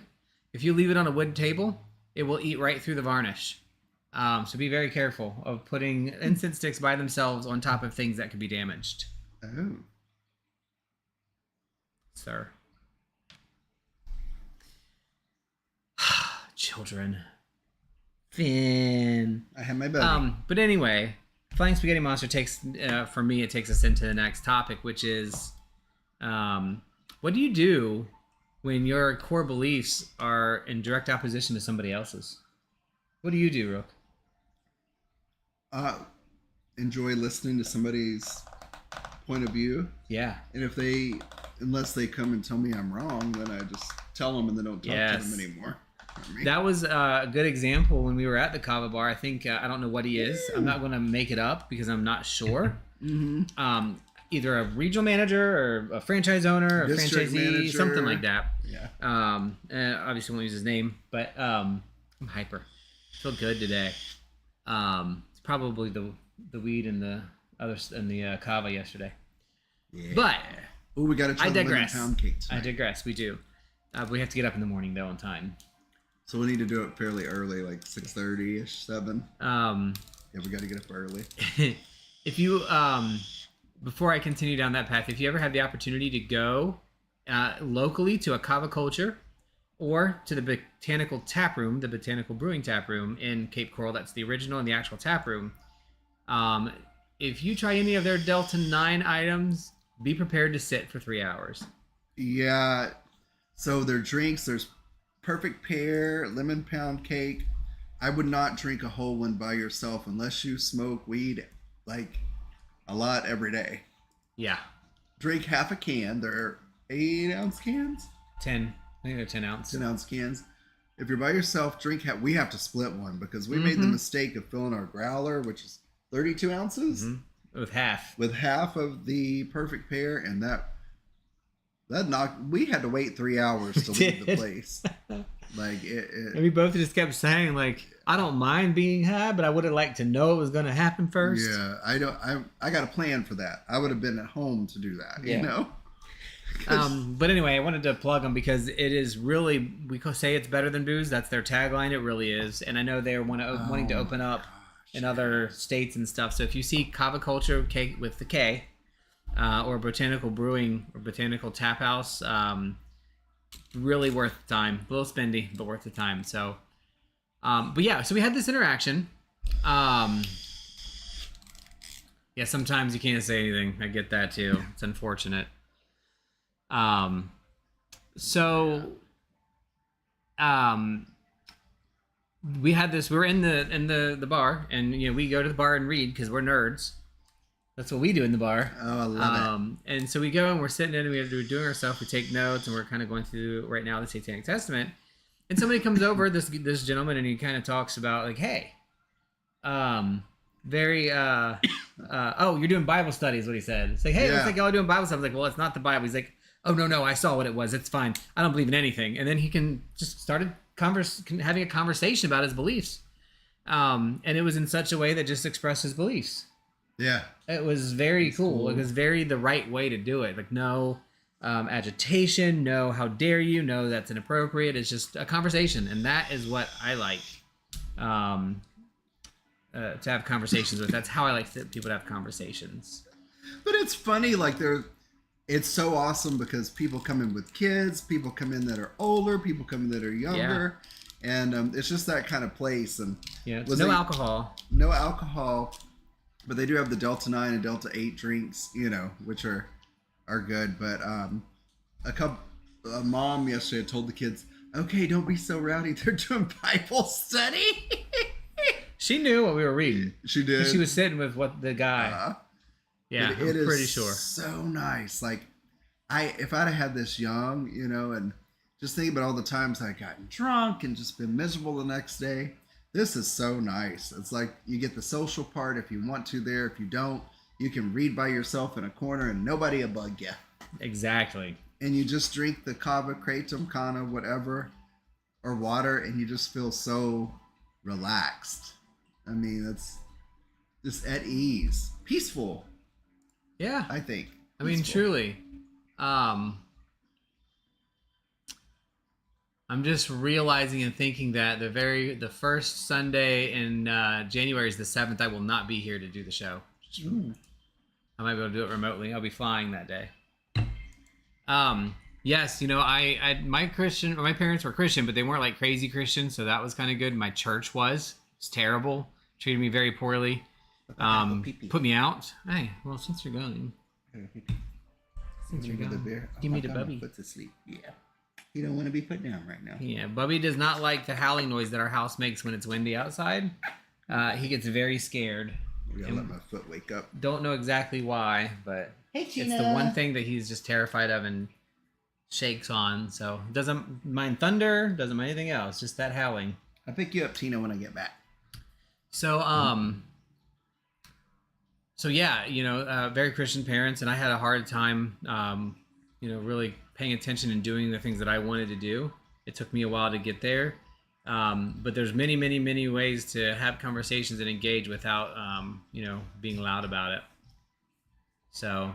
if you leave it on a wood table, it will eat right through the varnish. So be very careful of putting incense sticks by themselves on top of things that could be damaged. Oh. Sir. Children. Finn. I have my buddy. But anyway, Flying Spaghetti Monster takes, for me, it takes us into the next topic, which is, what do you do when your core beliefs are in direct opposition to somebody else's? What do you do, Rook? Enjoy listening to somebody's point of view. Yeah. And unless they come and tell me I'm wrong, then I just tell them and then don't talk to them anymore. That was a good example when we were at the Kava Bar. I think, I don't know what he is. I'm not going to make it up because I'm not sure. Mm-hmm. either a regional manager or a franchise owner or District franchisee, manager. something like that. Yeah. And obviously won't use his name, but I'm hyper. Feel good today. It's probably the weed and the others and the kava yesterday. Yeah. But oh, we got to try I the lemon digress. pound cake tonight. I digress. We do. We have to get up in the morning though on time. So we need to do it fairly early, like 6:30ish, 7. Yeah, we got to get up early. If you before I continue down that path, if you ever have the opportunity to go locally to a kava culture or to the botanical tap room, the botanical brewing tap room in Cape Coral, that's the original and the actual tap room. If you try any of their Delta 9 items, be prepared to sit for 3 hours. Yeah. So their drinks, there's perfect pear, lemon pound cake. I would not drink a whole one by yourself unless you smoke weed like a lot every day. Yeah. Drink half a can. They're 8-ounce cans? 10. I think they're 10 ounce. 10-ounce cans. If you're by yourself, drink half. We have to split one because we made the mistake of filling our growler, which is 32 ounces. With half. With half of the perfect pear, and that knocked. We had to wait 3 hours to leave the place. Like and we both just kept saying, like, I don't mind being high, but I would have liked to know it was going to happen first. Yeah, I got a plan for that. I would have been at home to do that. You know. But anyway, I wanted to plug them because it is really, we could say it's better than booze. That's their tagline. It really is. And I know they're wanting to open up in other states and stuff. So if you see Kava Culture K with the K, or Botanical Brewing or Botanical Tap House, really worth the time. A little spendy, but worth the time. So, but yeah, so we had this interaction. Yeah, sometimes you can't say anything. I get that too. It's unfortunate. We had this. We were in the bar, and we go to the bar and read because we're nerds. That's what we do in the bar. Oh, I love it. And so we go and we're sitting in and we're doing our stuff. We take notes and we're kind of going through right now the Satanic Testament. And somebody comes over, this gentleman, and he kind of talks about like, hey, oh, you're doing Bible study is what he said. It's like, hey, looks like y'all are doing Bible study. I was like, well, it's not the Bible. He's like, oh, no, I saw what it was. It's fine. I don't believe in anything. And then he started having a conversation about his beliefs. And it was in such a way that just expressed his beliefs. Yeah. It was very cool. It was very the right way to do it. Like, no agitation, no how dare you, no that's inappropriate. It's just a conversation. And that is what I like to have conversations with. That's how I like people to have conversations. But it's funny, like it's so awesome because people come in with kids, people come in that are older, people come in that are younger. Yeah. And it's just that kind of place. And no alcohol. No alcohol. But they do have the Delta 9 and Delta 8 drinks, which are good. But a mom yesterday told the kids, okay, don't be so rowdy. They're doing Bible study. She knew what we were reading. She did. She was sitting with the guy. Yeah, I'm pretty sure. So nice. Like, if I'd have had this young, and just think about all the times I'd gotten drunk and just been miserable the next day. This is so nice. It's like you get the social part if you want to there. If you don't, you can read by yourself in a corner and nobody will bug you. Exactly. And you just drink the kava, kratom, kana, whatever, or water, and you just feel so relaxed. I mean, it's just at ease. Peaceful. Yeah. I think. I mean, truly. I'm just realizing and thinking that the first Sunday in January is the 7th. I will not be here to do the show. Ooh. I might be able to do it remotely. I'll be flying that day. Yes, my parents were Christian, but they weren't like crazy Christians, so that was kind of good. My church was. It's terrible. Treated me very poorly. Put me out. Hey, well, since you're going. Since you're going. Give me the bubby. Put to sleep. Yeah. You don't want to be put down right now. Yeah, Bubby does not like the howling noise that our house makes when it's windy outside. He gets very scared. We gotta let my foot wake up. Don't know exactly why, but it's the one thing that he's just terrified of and shakes on. So doesn't mind thunder, doesn't mind anything else, just that howling. I'll pick you up, Tina, when I get back. So So yeah, very Christian parents, and I had a hard time, really paying attention and doing the things that I wanted to do. It took me a while to get there, but there's many, many, many ways to have conversations and engage without, being loud about it. So,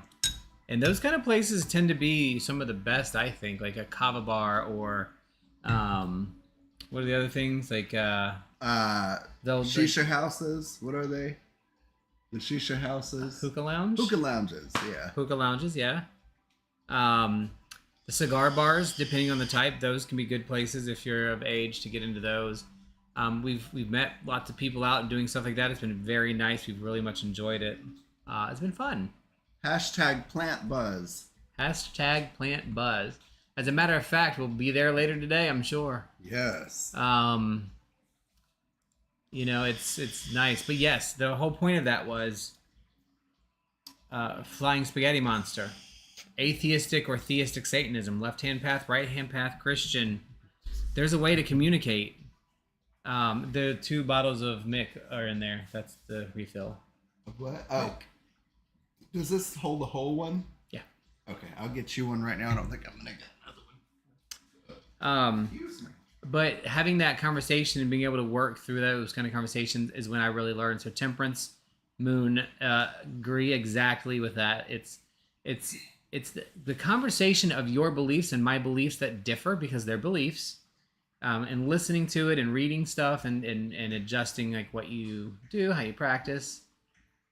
and those kind of places tend to be some of the best, I think, like a kava bar or, what are the other things like? Shisha houses. What are they? The shisha houses. Hookah lounge. Hookah lounges. Yeah. Hookah lounges. Yeah. The cigar bars, depending on the type, those can be good places if you're of age to get into those. We've met lots of people out and doing stuff like that. It's been very nice. We've really much enjoyed it. It's been fun. Hashtag plant buzz. Hashtag plant buzz. As a matter of fact, we'll be there later today, I'm sure. Yes. It's nice. But yes, the whole point of that was flying spaghetti monster. Atheistic or theistic Satanism. Left-hand path, right-hand path, Christian. There's a way to communicate. The 2 bottles of Mick are in there. That's the refill. What? Oh. Does this hold the whole one? Yeah. Okay, I'll get you one right now. I don't think I'm going to get another one. Excuse me. But having that conversation and being able to work through those kind of conversations is when I really learned. So Temperance, Moon, agree exactly with that. It's the conversation of your beliefs and my beliefs that differ because they're beliefs, and listening to it and reading stuff and adjusting like what you do, how you practice.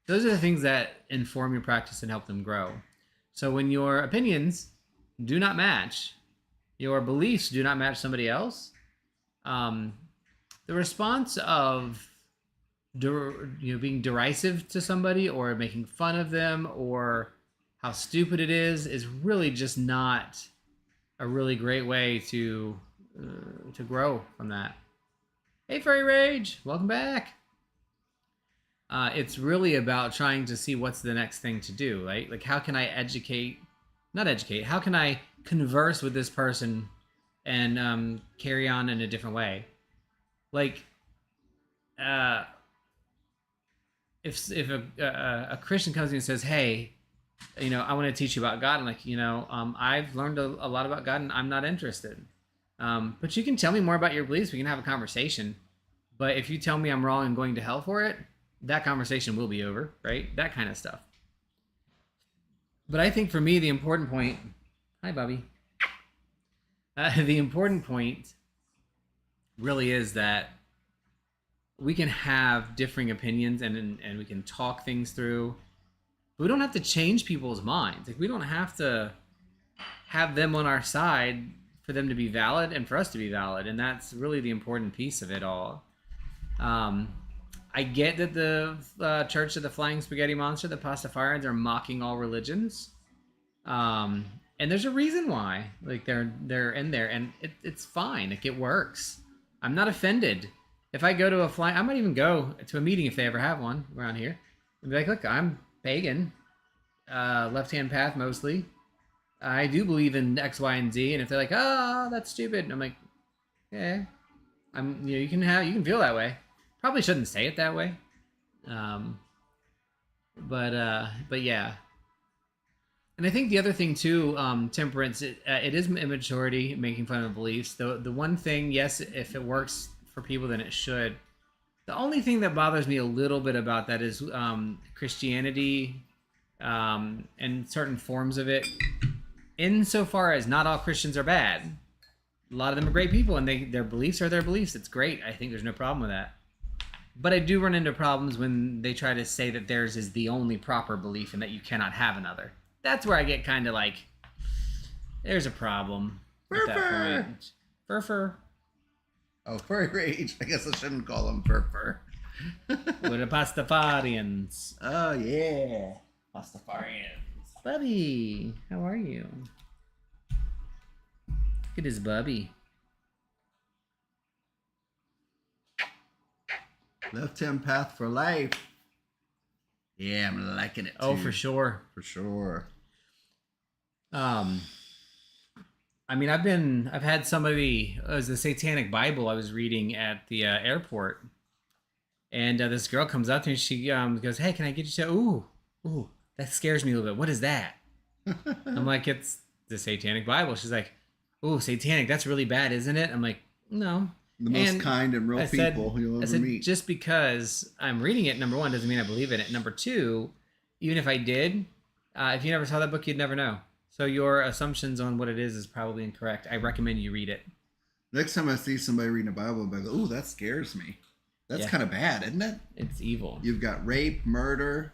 Those are the things that inform your practice and help them grow. So when your opinions do not match, your beliefs do not match somebody else, the response of being derisive to somebody or making fun of them or how stupid it is really just not a really great way to grow from that. Hey, Furry Rage, welcome back. It's really about trying to see what's the next thing to do, right? Like, how can I how can I converse with this person and carry on in a different way? Like, if a Christian comes to me and says, hey, I want to teach you about God. I'm like, I've learned a lot about God and I'm not interested. But you can tell me more about your beliefs. We can have a conversation. But if you tell me I'm wrong and going to hell for it, that conversation will be over, right? That kind of stuff. But I think for me, the important point... Hi, Bobby. The important point really is that we can have differing opinions and we can talk things through. But we don't have to change people's minds. Like, we don't have to have them on our side for them to be valid and for us to be valid. And that's really the important piece of it all. I get that the Church of the Flying Spaghetti Monster, the Pastafarians, are mocking all religions. And there's a reason why. Like, they're in there, and it's fine. Like, it works. I'm not offended. If I go to I might even go to a meeting if they ever have one around here, and be like, look, I'm pagan, left-hand path mostly. I do believe in X, Y, and Z, and if they're like, oh, that's stupid, I'm like, yeah, you can feel that way. Probably shouldn't say it that way. But yeah. And I think the other thing too, temperance, it is immaturity, making fun of beliefs. The one thing, yes, if it works for people, then it should. The only thing that bothers me a little bit about that is Christianity and certain forms of it. Insofar as not all Christians are bad. A lot of them are great people, and their beliefs are their beliefs. It's great. I think there's no problem with that. But I do run into problems when they try to say that theirs is the only proper belief and that you cannot have another. That's where I get kind of like, there's a problem at that point. Fur. Oh, Furry Rage. I guess I shouldn't call them Fur. We're the Pastafarians. Oh, yeah. Pastafarians. Bubby, how are you? Look at his Bubby. Left-hand path for life. Yeah, I'm liking it too. Oh, for sure. For sure. I mean, I've had somebody, it was the Satanic Bible I was reading at the airport. And this girl comes up to me, she goes, hey, can I get you to, ooh, ooh, that scares me a little bit. What is that? I'm like, it's the Satanic Bible. She's like, ooh, satanic, that's really bad, isn't it? I'm like, no. The most kind and real people you'll ever meet. Just because I'm reading it, number one, doesn't mean I believe in it. Number two, even if I did, if you never saw that book, you'd never know. So your assumptions on what it is probably incorrect. I recommend you read it. Next time I see somebody reading a Bible, I'll be like, ooh, that scares me. That's kind of bad, isn't it? It's evil. You've got rape, murder,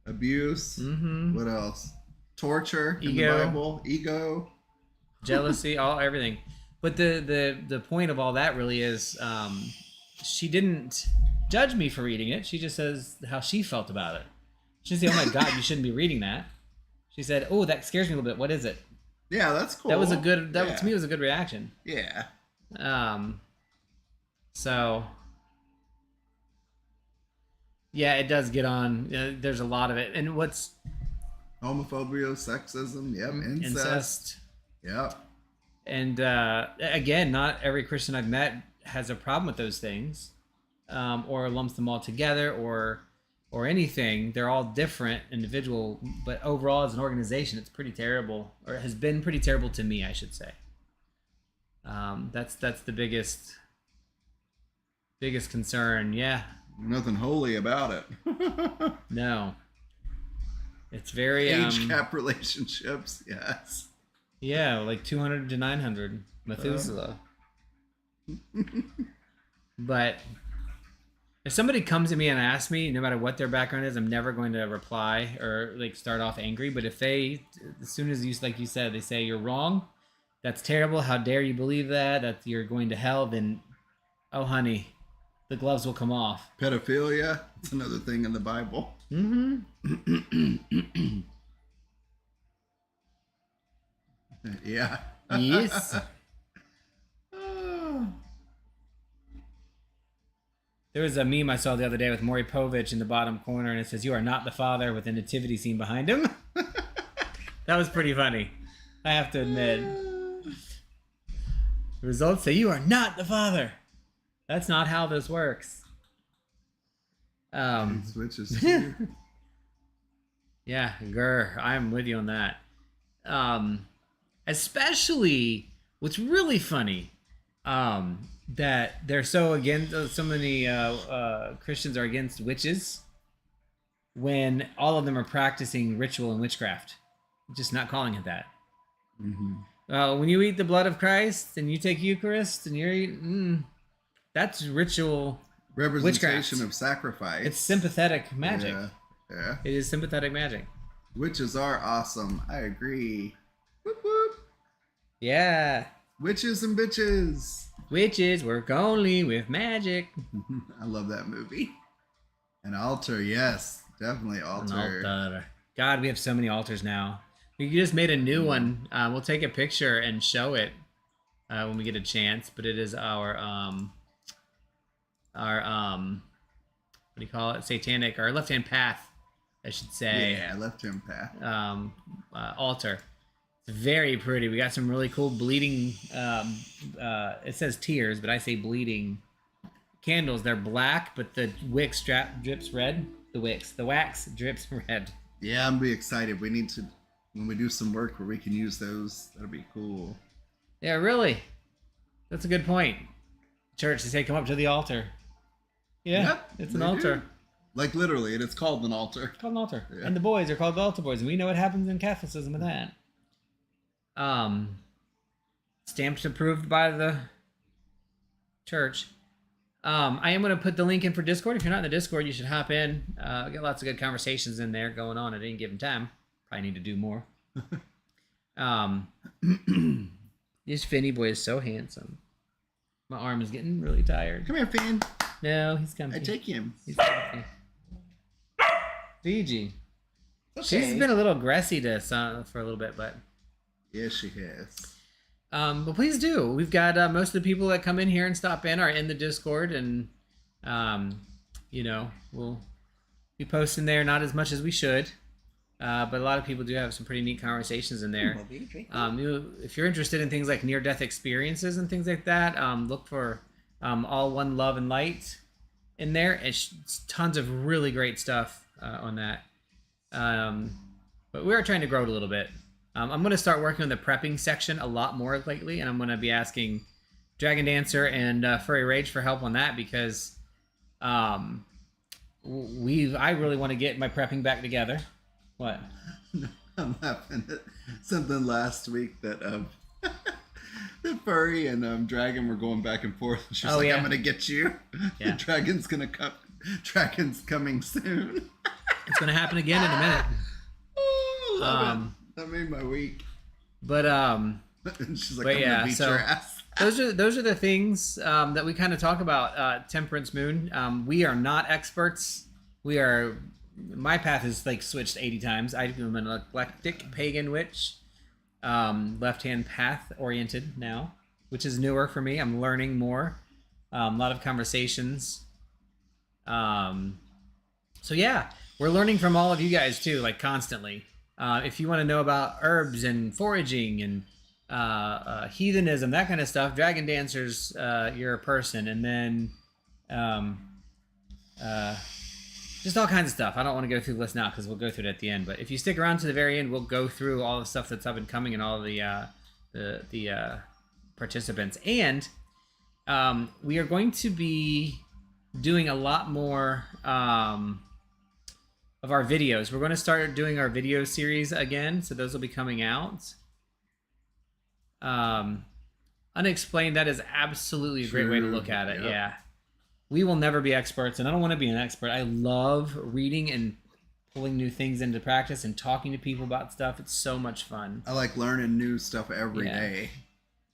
abuse. Mm-hmm. What else? Torture in the Bible. Ego. Jealousy, everything. But the point of all that really is she didn't judge me for reading it. She just says how she felt about it. She didn't say, oh my God, you shouldn't be reading that. She said, oh, that scares me a little bit. What is it? Yeah, that's cool. That was to me was a good reaction. Yeah. So yeah, it does get on. There's a lot of it. And what's homophobia, sexism, yep, incest. Yep. And again, not every Christian I've met has a problem with those things, or lumps them all together, or anything. They're all different, individual, but overall, as an organization, it's pretty terrible, or it has been pretty terrible to me, I should say. That's the biggest concern. Yeah. Nothing holy about it. No. It's very age gap relationships. Yes. Yeah, like 200 to 900 Methuselah. But if somebody comes to me and asks me, no matter what their background is, I'm never going to reply or like start off angry. But if they, as soon as you, like you said, they say you're wrong, that's terrible, how dare you believe that you're going to hell, then, oh honey, the gloves will come off. Pedophilia, it's another thing in the Bible. Mm-hmm. Yeah. Yes. There was a meme I saw the other day with Maury Povich in the bottom corner, and it says, "You are not the father," with a nativity scene behind him. That was pretty funny, I have to admit. The results say, "You are not the father." That's not how this works. Switches. Yeah, grr, I'm with you on that. Especially, what's really funny, that they're so against, so many Christians are against witches, when all of them are practicing ritual and witchcraft, just not calling it that. Mm-hmm. When you eat the blood of Christ and you take Eucharist and you're eating, that's ritual representation witchcraft. Of sacrifice. It's sympathetic magic. Yeah. It is sympathetic magic. Witches are awesome. I agree. Whoop, whoop. Yeah. Witches and bitches. Witches work only with magic. I love that movie. An altar, yes. Definitely altar. An altar. God, we have so many altars now. We just made a new one. We'll take a picture and show it when we get a chance. But it is our what do you call it? Satanic, our left-hand path, I should say. Yeah, left-hand path. Altar. It's very pretty. We got some really cool bleeding, it says tears, but I say bleeding candles. They're black, but the wax drips red. The wax drips red. Yeah, I'm be excited. We need to, when we do some work where we can use those, that'll be cool. Yeah, really. That's a good point. Church, they say come up to the altar. Yeah, yep, it's an altar. Do. Like literally, and it's called an altar. It's called an altar. Yeah. And the boys are called the altar boys, and we know what happens in Catholicism with that. Stamped approved by the church. I am going to put the link in for Discord. If you're not in the Discord, you should hop in. Got lots of good conversations in there going on at any given time. Probably need to do more. This Finny boy is so handsome. My arm is getting really tired. Come here, Finn. No, he's comfy. I take him. He's comfy. Fiji. Okay. She's been a little aggressive to us for a little bit, but... Yes, she has. But please do. We've got most of the people that come in here and stop in are in the Discord, and we'll be posting there, not as much as we should, but a lot of people do have some pretty neat conversations in there. If you're interested in things like near-death experiences and things like that, look for All One Love and Light in there. It's tons of really great stuff on that. But we are trying to grow it a little bit. I'm going to start working on the prepping section a lot more lately, and I'm going to be asking Dragon Dancer and Furry Rage for help on that because I really want to get my prepping back together. What? I'm laughing at something last week that the furry and Dragon were going back and forth. And she's like, yeah. I'm gonna get you. Yeah. Dragon's gonna come. Dragon's coming soon. It's gonna happen again in a minute. Oh, love it. That made my week. But And she's like, I'm gonna beat your ass. those are the things that we kind of talk about. Temperance Moon. We are not experts. My path is like switched 80 times. I'm an eclectic pagan witch. Left-hand path oriented now, which is newer for me. I'm learning more. A lot of conversations. So yeah, we're learning from all of you guys too, like constantly. If you want to know about herbs and foraging and heathenism, that kind of stuff, Dragon Dancers, you're a person. And then just all kinds of stuff. I don't want to go through the list now because we'll go through it at the end. But if you stick around to the very end, we'll go through all the stuff that's up and coming and all the participants. And we are going to be doing a lot more of our videos. We're going to start doing our video series again, so those will be coming out. Unexplained, that is absolutely a great way to look at it. Yep. Yeah. We will never be experts, and I don't want to be an expert. I love reading and pulling new things into practice and talking to people about stuff. It's so much fun. I like learning new stuff every day.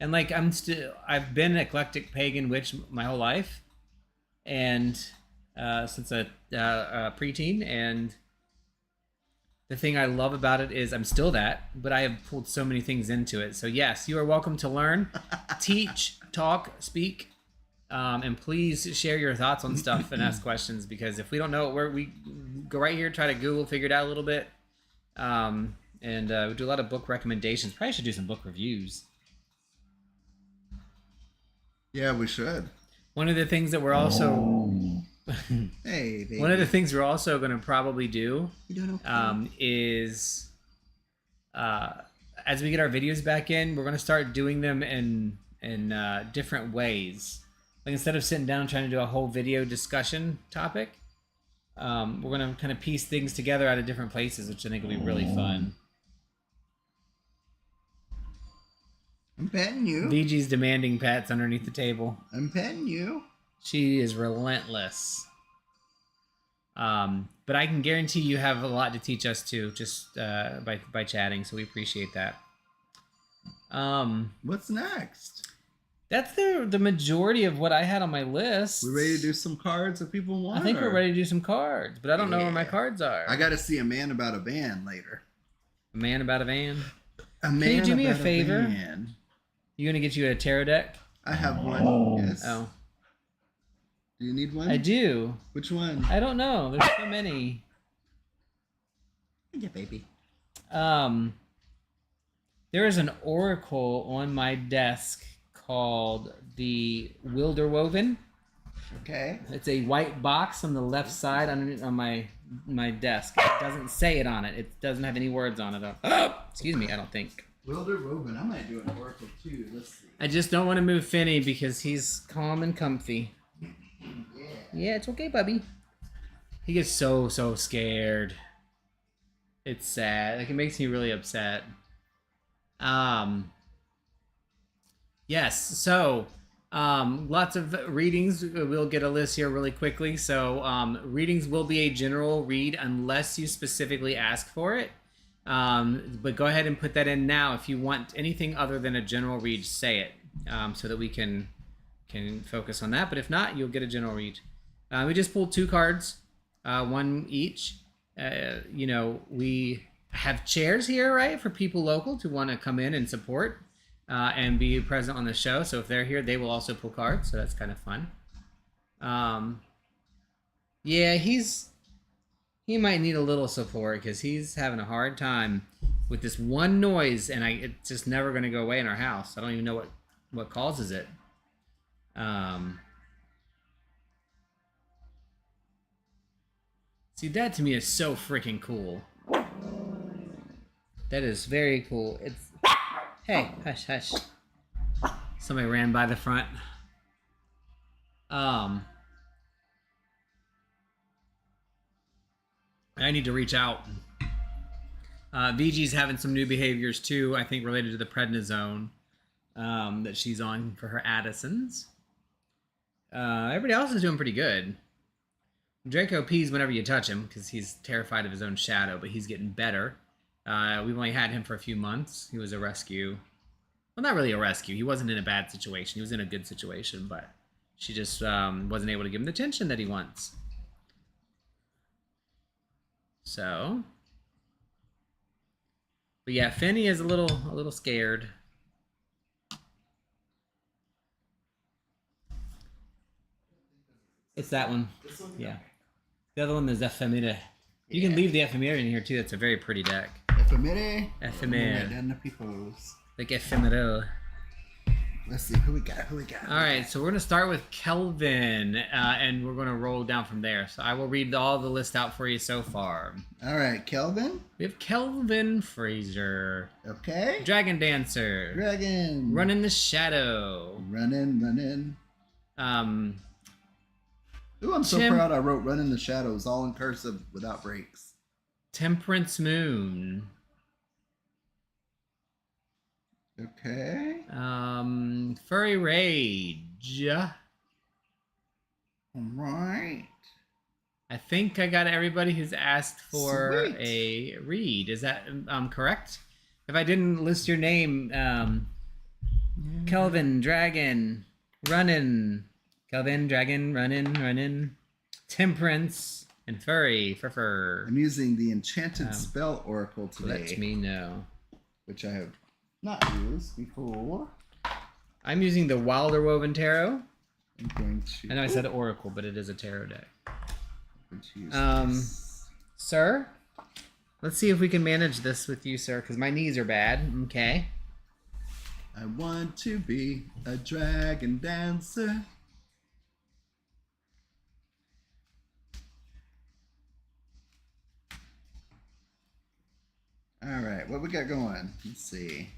And like I've been an eclectic pagan witch my whole life, and since a preteen. And the thing I love about it is I'm still that, but I have pulled so many things into it. So yes, you are welcome to learn, teach, talk, speak. And please share your thoughts on stuff and ask questions, because if we don't know it, we go right here, try to Google, figure it out a little bit. And we do a lot of book recommendations. Probably should do some book reviews. Yeah, we should. One of the things that we're also... Hey, baby. One of the things we're also going to probably do You don't know. is as we get our videos back in, we're going to start doing them in different ways. Like instead of sitting down and trying to do a whole video discussion topic, we're going to kind of piece things together out of different places, which I think will be really fun. I'm petting you. VG's demanding pets underneath the table. I'm petting you. She is relentless. But I can guarantee you have a lot to teach us too, just by chatting, so we appreciate that. What's next? That's the majority of what I had on my list. We ready to do some cards that people want? I think we're ready to do some cards, but I don't know where my Yeah. cards are. I got to see a man about a van later. A man about a van. A man Can you do me a about favor? van. You gonna get you a tarot deck? I have one. Yes. Oh, Do you need one? I do. Which one? I don't know. There's so many. Yeah, baby. There is an oracle on my desk called the Wilderwoven. Okay. It's a white box on the left side underneath on my desk. It doesn't say it on it. It doesn't have any words on it. Excuse me, I don't think. Wilder Woven. I might do an oracle too. Let's see. I just don't want to move Finney because he's calm and comfy. Yeah, it's okay, bubby. He gets so scared. It's sad. Like, it makes me really upset. Yes, so lots of readings. We'll get a list here really quickly. So readings will be a general read unless you specifically ask for it. But go ahead and put that in now. If you want anything other than a general read, say it, so that we can focus on that. But if not, you'll get a general read. We just pulled 2 cards, one each. You know, we have chairs here, right, for people local to want to come in and support and be present on the show. So if they're here, they will also pull cards. So that's kind of fun. Yeah, he might need a little support because he's having a hard time with this one noise, and it's just never going to go away in our house. I don't even know what causes it. See, that to me is so freaking cool. That is very cool. It's hey, hush, hush. Somebody ran by the front. I need to reach out. VG's having some new behaviors too, I think related to the prednisone that she's on for her Addisons. Everybody else is doing pretty good. Draco pees whenever you touch him because he's terrified of his own shadow, but he's getting better. We've only had him for a few months. He was a rescue. Well, not really a rescue. He wasn't in a bad situation. He was in a good situation, but she just wasn't able to give him the attention that he wants. So, but yeah, Finny is a little scared. It's that one. Yeah. The other one is Ephemera. You can leave the Ephemera in here too. That's a very pretty deck. Ephemera. Ephemera. Then the peoples. Like Ephemeral. Let's see who we got. All right, so we're gonna start with Kelvin, and we're gonna roll down from there. So I will read all the list out for you so far. All right, Kelvin. We have Kelvin Fraser. Okay. Dragon Dancer. Dragon. Run in the Shadow. Running. Ooh, I'm so proud I wrote Run in the Shadows all in cursive without breaks. Temperance Moon. Okay. Furry Rage. All right. I think I got everybody who's asked for Sweet. a read. Is that correct? If I didn't list your name, Kelvin, Dragon, Runnin'. Kelvin, Dragon, Runnin'. Temperance, and Furry, Fur. I'm using the Enchanted Spell Oracle today. Let me know. Which I have not used before. I'm using the Wilder Woven Tarot. I'm going to... I know I said Oracle, but it is a tarot deck. I'm going to use this. Sir? Let's see if we can manage this with you, sir, because my knees are bad. Okay. I want to be a dragon dancer. All right, what we got going? Let's see.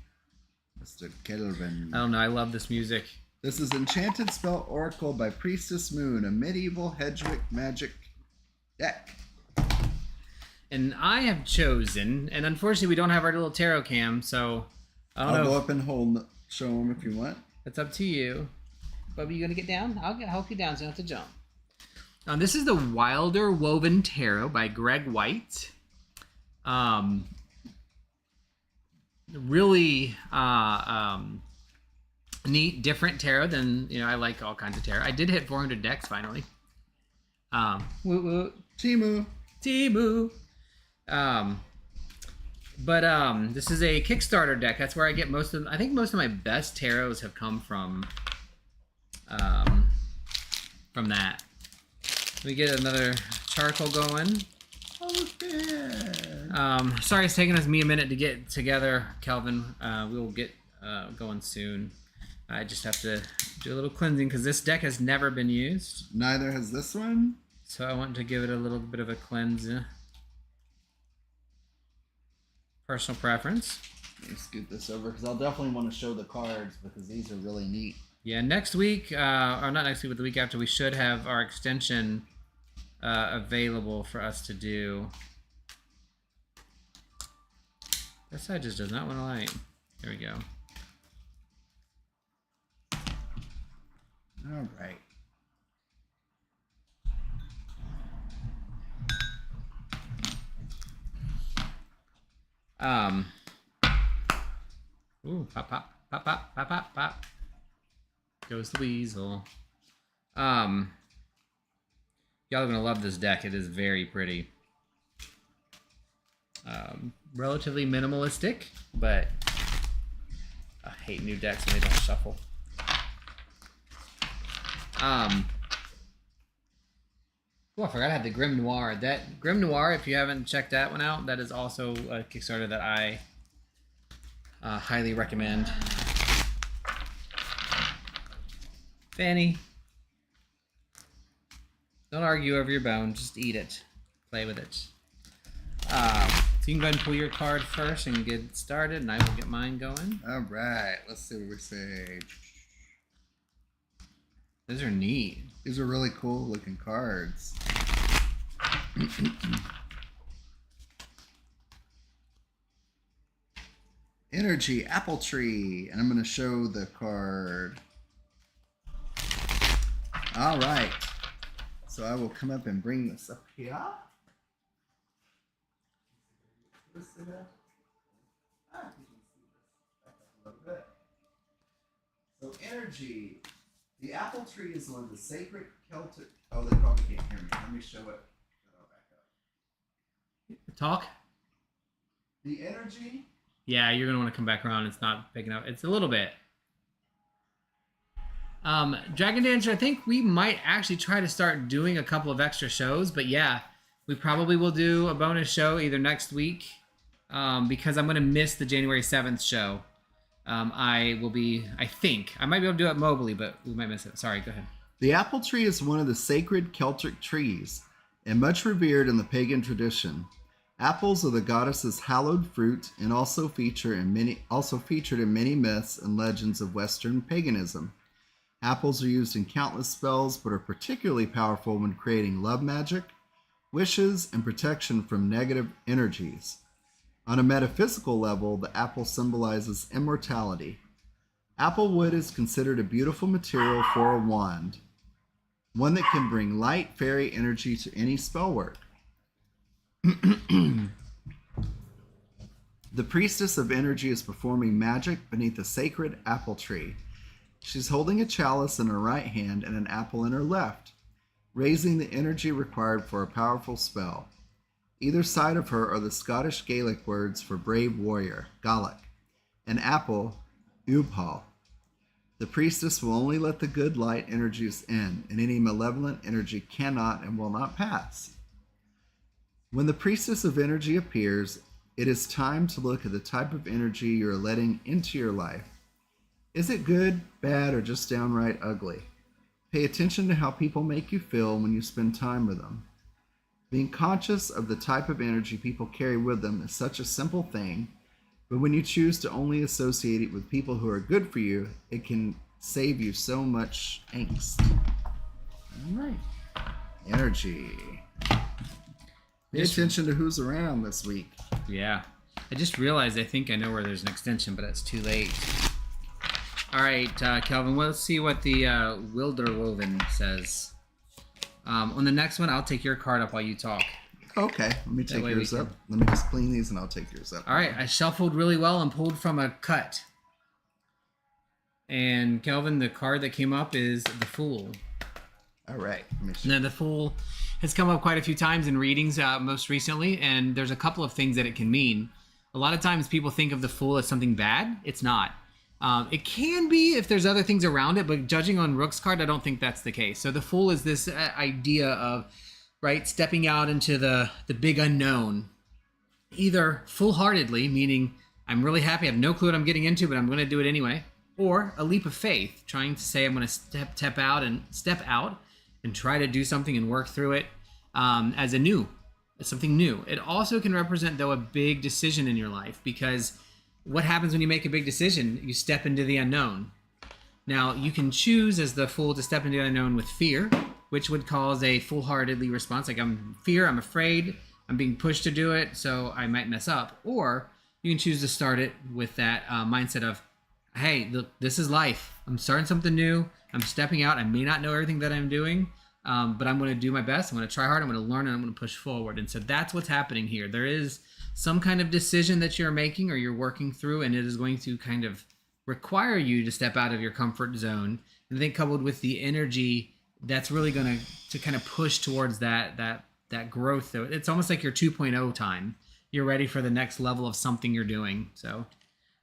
Mr. Kelvin. I don't know. I love this music. This is Enchanted Spell Oracle by Priestess Moon, a medieval Hedgewick magic deck. And I have chosen, and unfortunately we don't have our little tarot cam, so I'll go up and show them if you want. It's up to you. But are you going to get down? I'll help you down so you don't have to jump. This is the Wilder Woven Tarot by Greg White. Really neat, different tarot than, I like all kinds of tarot. I did hit 400 decks finally. Woo woo. Timu. But this is a Kickstarter deck. That's where I get I think most of my best tarots have come from that. We get another charcoal going. Sorry it's taking me a minute to get together, Kelvin. We will get going soon. I just have to do a little cleansing because this deck has never been used. Neither has this one. So I want to give it a little bit of a cleanse. Personal preference. Let me scoot this over because I'll definitely want to show the cards because these are really neat. Yeah, next week, or not next week, but the week after, we should have our extension available for us to do. This side just does not want to light. There we go. All right. Ooh, pop. Goes the weasel. Y'all are gonna love this deck. It is very pretty. Relatively minimalistic, but I hate new decks when they don't shuffle. Oh, I forgot I had the Grim Noir. That Grim Noir, if you haven't checked that one out, that is also a Kickstarter that I highly recommend. Fanny, don't argue over your bone. Just eat it. Play with it. So you can go ahead and pull your card first and get started, and I will get mine going. All right, let's see what we say. Those are neat. These are really cool looking cards. Energy, apple tree, and I'm going to show the card. All right, so I will come up and bring this up here. So energy, the apple tree is one of the sacred Celtic. Oh, they probably can't hear me. Let me show it. I'll back up. Talk? The energy. Yeah, you're going to want to come back around. It's not big enough. It's a little bit. Dragon Dancer, I think we might actually try to start doing a couple of extra shows. But yeah, we probably will do a bonus show either next week because I'm going to miss the January 7th show. I might be able to do it mobily, but we might miss it. Sorry, go ahead. The apple tree is one of the sacred Celtic trees and much revered in the pagan tradition. Apples are the goddess's hallowed fruit and also featured in many myths and legends of Western paganism. Apples are used in countless spells, but are particularly powerful when creating love magic, wishes, and protection from negative energies. On a metaphysical level, the apple symbolizes immortality. Apple wood is considered a beautiful material for a wand, one that can bring light fairy energy to any spell work. The priestess of energy is performing magic beneath a sacred apple tree. She's holding a chalice in her right hand and an apple in her left, raising the energy required for a powerful spell. Either side of her are the Scottish Gaelic words for brave warrior, Gaelic, and apple, Ubhal. The priestess will only let the good light energies in, and any malevolent energy cannot and will not pass. When the priestess of energy appears, it is time to look at the type of energy you're letting into your life. Is it good, bad, or just downright ugly? Pay attention to how people make you feel when you spend time with them. Being conscious of the type of energy people carry with them is such a simple thing, but when you choose to only associate it with people who are good for you, it can save you so much angst. All right. Energy. Pay attention to who's around this week. Yeah. I just realized I think I know where there's an extension, but it's too late. All right, Kelvin, let's see what the Wilderwoven says. On the next one, I'll take your card up while you talk. Okay, let me take yours up. Let me just clean these and I'll take yours up. All right, I shuffled really well and pulled from a cut. And Kelvin, the card that came up is the Fool. All right. Let me Now, the Fool has come up quite a few times in readings most recently, and there's a couple of things that it can mean. A lot of times people think of the Fool as something bad. It's not. It can be if there's other things around it, but judging on Rook's card, I don't think that's the case. So the Fool is this idea of, right, stepping out into the big unknown, either full-heartedly, meaning I'm really happy, I have no clue what I'm getting into, but I'm going to do it anyway, or a leap of faith, trying to say I'm going to step out and try to do something and work through it as something new. It also can represent, though, a big decision in your life, because what happens when you make a big decision? You step into the unknown. Now, you can choose as the Fool to step into the unknown with fear, which would cause a full-heartedly response, like I'm afraid, I'm being pushed to do it, so I might mess up. Or you can choose to start it with that mindset of, hey, look, this is life. I'm starting something new. I'm stepping out. I may not know everything that I'm doing, but I'm going to do my best. I'm going to try hard. I'm going to learn, and I'm going to push forward. And so that's what's happening here. There is some kind of decision that you're making or you're working through, and it is going to kind of require you to step out of your comfort zone. And I think coupled with the energy, that's really going to kind of push towards that growth. Though it's almost like your 2.0 time. You're ready for the next level of something you're doing. So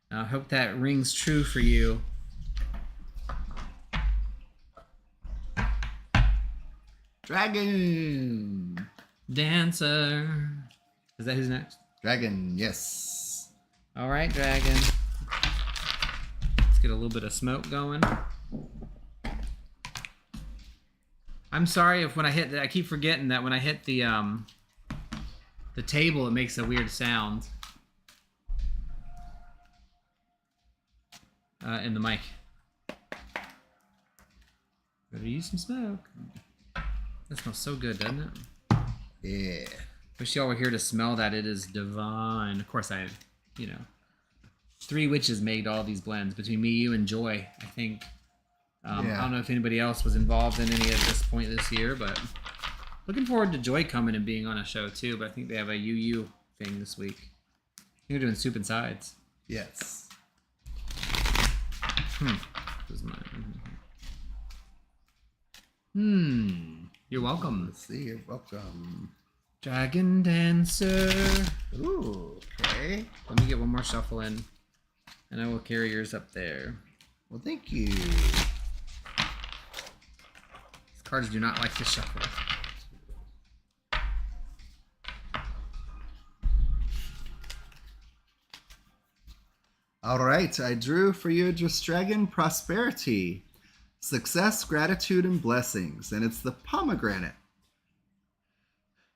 I hope that rings true for you. Dragon. Dancer. Is that who's next? Dragon, yes. All right, Dragon. Let's get a little bit of smoke going. I'm sorry if when I hit, I keep forgetting that when I hit the the table, it makes a weird sound in the mic. Better use some smoke. That smells so good, doesn't it? Yeah. Wish y'all were here to smell that. It is divine. Of course, 3 witches made all these blends between me, you, and Joy, I think. I don't know if anybody else was involved in any at this point this year, but looking forward to Joy coming and being on a show too. But I think they have a UU thing this week. You're doing soup and sides. Yes. This is mine. You're welcome. Let's see. You're welcome. Dragon Dancer. Ooh, okay. Let me get one more shuffle in, and I will carry yours up there. Well, thank you. These cards do not like to shuffle. All right, I drew for you just Dragon Prosperity, Success, Gratitude, and Blessings, and it's the pomegranate.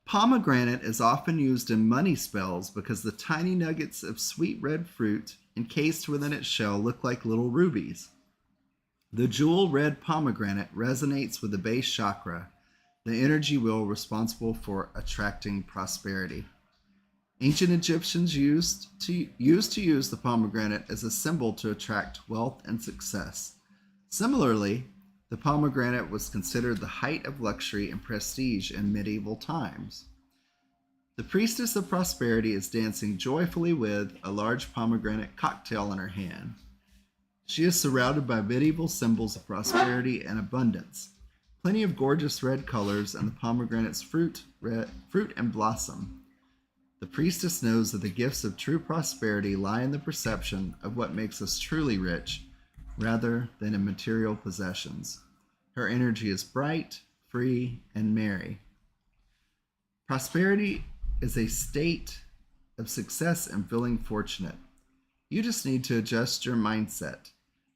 Pomegranate is often used in money spells because the tiny nuggets of sweet red fruit encased within its shell look like little rubies. The jewel red pomegranate resonates with the base chakra, the energy wheel responsible for attracting prosperity. Ancient Egyptians used to use the pomegranate as a symbol to attract wealth and success. Similarly, the pomegranate was considered the height of luxury and prestige in medieval times. The priestess of prosperity is dancing joyfully with a large pomegranate cocktail in her hand. She is surrounded by medieval symbols of prosperity and abundance. Plenty of gorgeous red colors and the pomegranate's fruit and blossom. The priestess knows that the gifts of true prosperity lie in the perception of what makes us truly rich, rather than in material possessions. Her energy is bright, free, and merry. Prosperity is a state of success and feeling fortunate. You just need to adjust your mindset.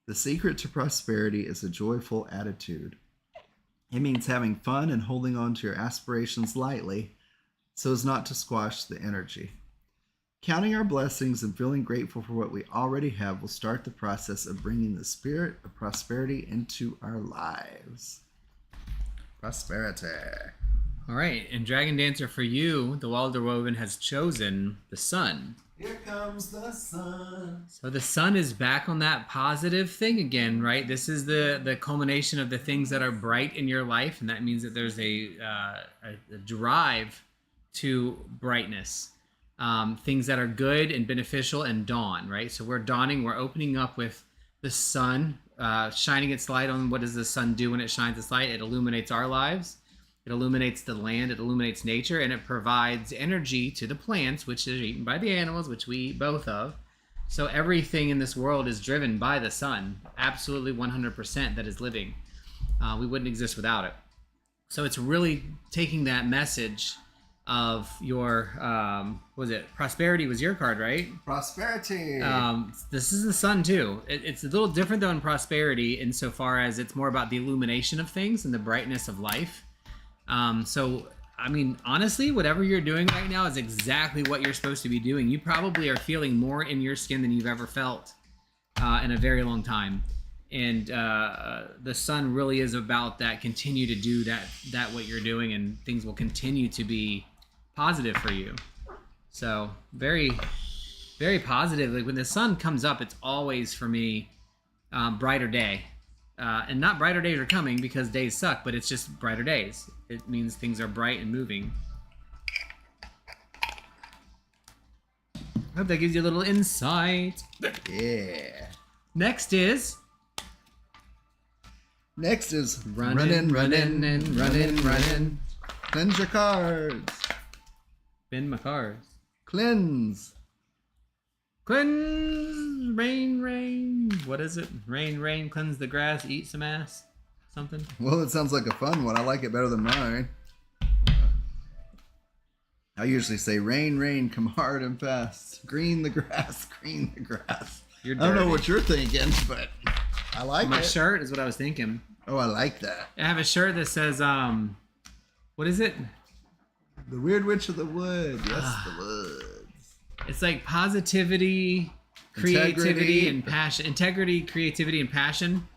The secret to prosperity is a joyful attitude. It means having fun and holding on to your aspirations lightly so as not to squash the energy. Counting our blessings and feeling grateful for what we already have will start the process of bringing the spirit of prosperity into our lives. Prosperity. All right, and Dragon Dancer, for you, the Wilder Woven has chosen the sun. Here comes the sun. So the sun is back on that positive thing again, right? This is the culmination of the things that are bright in your life, and that means that there's a drive to brightness. Things that are good and beneficial and dawn, right? So we're dawning, we're opening up with the sun, shining its light on. What does the sun do when it shines its light? It illuminates our lives. It illuminates the land, it illuminates nature, and it provides energy to the plants, which is eaten by the animals, which we eat both of. So everything in this world is driven by the sun, absolutely 100% that is living. We wouldn't exist without it. So it's really taking that message of your, prosperity was your card, right? Prosperity. This is the sun too. It's a little different though in prosperity insofar as it's more about the illumination of things and the brightness of life. So, I mean, honestly, whatever you're doing right now is exactly what you're supposed to be doing. You probably are feeling more in your skin than you've ever felt in a very long time. And the sun really is about that. Continue to do that what you're doing, and things will continue to be positive for you. So, very, very positive. Like when the sun comes up, it's always, for me, brighter day. And not brighter days are coming because days suck, but it's just brighter days. It means things are bright and moving. I hope that gives you a little insight. Yeah. Next is running. Cleanse your cards. Spin my cards. Cleanse. Rain. What is it? Rain, cleanse the grass, eat some ass. Something. Well, it sounds like a fun one. I like it better than mine. I usually say rain, come hard and fast. Green the grass. You're I don't know dirty. what you're thinking, but I like My it. shirt is what I was thinking. Oh, I like that. I have a shirt that says, what is it? The Weird Witch of the Wood. Yes, the woods. It's like positivity, creativity, Integrity. and passion. Integrity, creativity, and passion.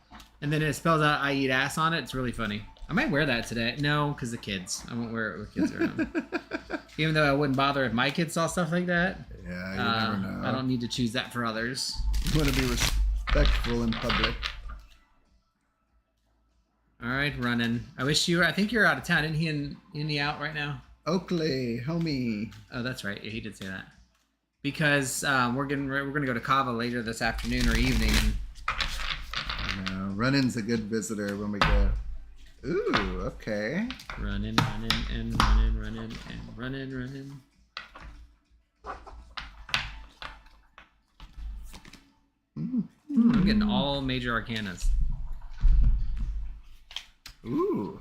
And then it spells out "I eat ass" on it. It's really funny. I might wear that today. No, because the kids. I won't wear it with kids around. Even though I wouldn't bother if my kids saw stuff like that. Yeah, you never know. I don't need to choose that for others. You want to be respectful in public. All right, running. I wish you were. I think you're out of town. Isn't he out right now? Oakley, homie. Oh, that's right. Yeah, he did say that. Because we're gonna go to Cava later this afternoon or evening. Running's a good visitor when we go. Ooh, okay. Running. I'm getting all major arcanas. Ooh.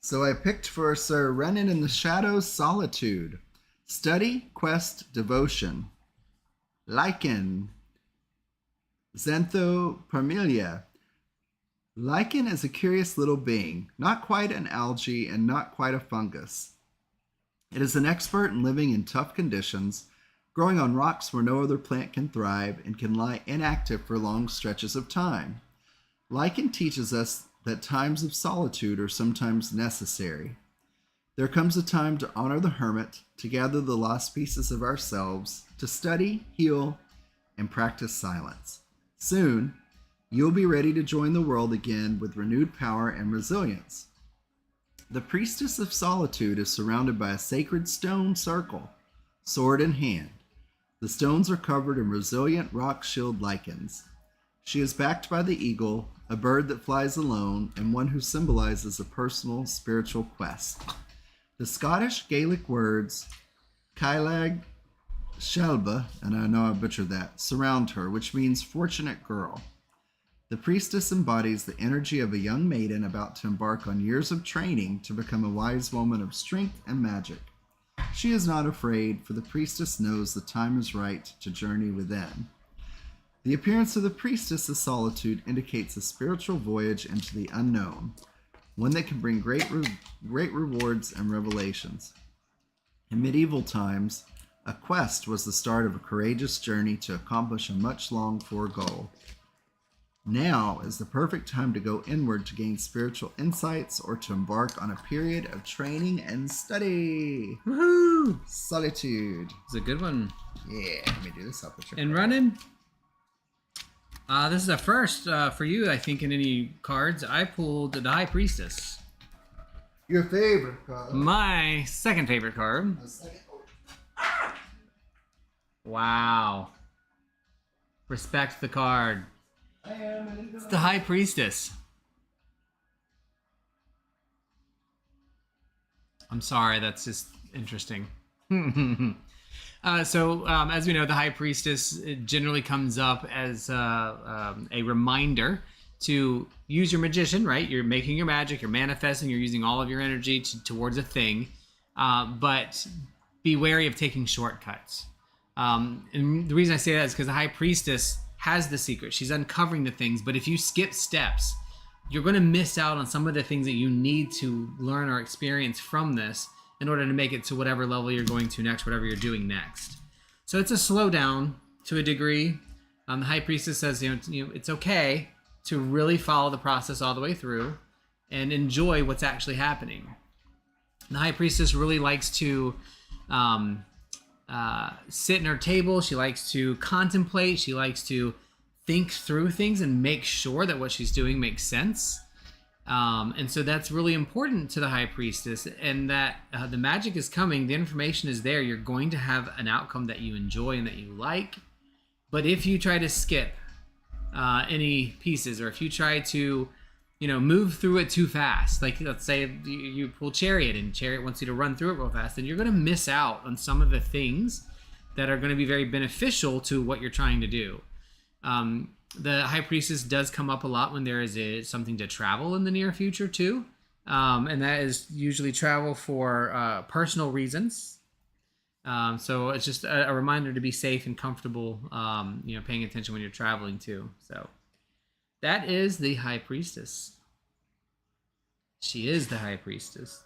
So I picked for Sir Renin in the Shadows Solitude. Study, quest, devotion. Lichen. Xanthoparmelia. Lichen is a curious little being, not quite an algae and not quite a fungus. It is an expert in living in tough conditions, growing on rocks where no other plant can thrive, and can lie inactive for long stretches of time. Lichen teaches us that times of solitude are sometimes necessary. There comes a time to honor the hermit, to gather the lost pieces of ourselves, to study, heal, and practice silence. Soon, you'll be ready to join the world again with renewed power and resilience. The priestess of solitude is surrounded by a sacred stone circle, sword in hand. The stones are covered in resilient rock shield lichens. She is backed by the eagle, a bird that flies alone, and one who symbolizes a personal spiritual quest. The Scottish Gaelic words Cailag Shelba, and I know I butchered that, surround her, which means fortunate girl. The priestess embodies the energy of a young maiden about to embark on years of training to become a wise woman of strength and magic. She is not afraid, for the priestess knows the time is right to journey within. The appearance of the priestess of solitude indicates a spiritual voyage into the unknown, one that can bring great rewards and revelations. In medieval times, a quest was the start of a courageous journey to accomplish a much longed-for goal. Now is the perfect time to go inward to gain spiritual insights or to embark on a period of training and study. Woohoo! Solitude. It's a good one. Yeah, let me do this. I'll put your And running. This is a first for you, I think, in any cards. I pulled the High Priestess. Your favorite card. My second favorite card. Wow. Respect the card. It's the High Priestess. I'm sorry, that's just interesting. As we know, the High Priestess generally comes up as a reminder to use your magician, right? You're making your magic, you're manifesting, you're using all of your energy towards a thing, but be wary of taking shortcuts. And the reason I say that is because the High Priestess has the secret. She's uncovering the things, but if you skip steps, you're going to miss out on some of the things that you need to learn or experience from this in order to make it to whatever level you're going to next, whatever you're doing next. So it's a slowdown to a degree. The High Priestess says, it's okay to really follow the process all the way through and enjoy what's actually happening. The High Priestess really likes to sit in her table. She likes to contemplate. She likes to think through things and make sure that what she's doing makes sense. And so that's really important to the High Priestess, and that the magic is coming. The information is there. You're going to have an outcome that you enjoy and that you like. But if you try to skip any pieces, or if you try to, move through it too fast, like let's say you pull Chariot and Chariot wants you to run through it real fast, then you're going to miss out on some of the things that are going to be very beneficial to what you're trying to do. The High Priestess does come up a lot when there is something to travel in the near future too. And that is usually travel for personal reasons. So it's just a reminder to be safe and comfortable, paying attention when you're traveling too. So that is the High Priestess. She is the High Priestess.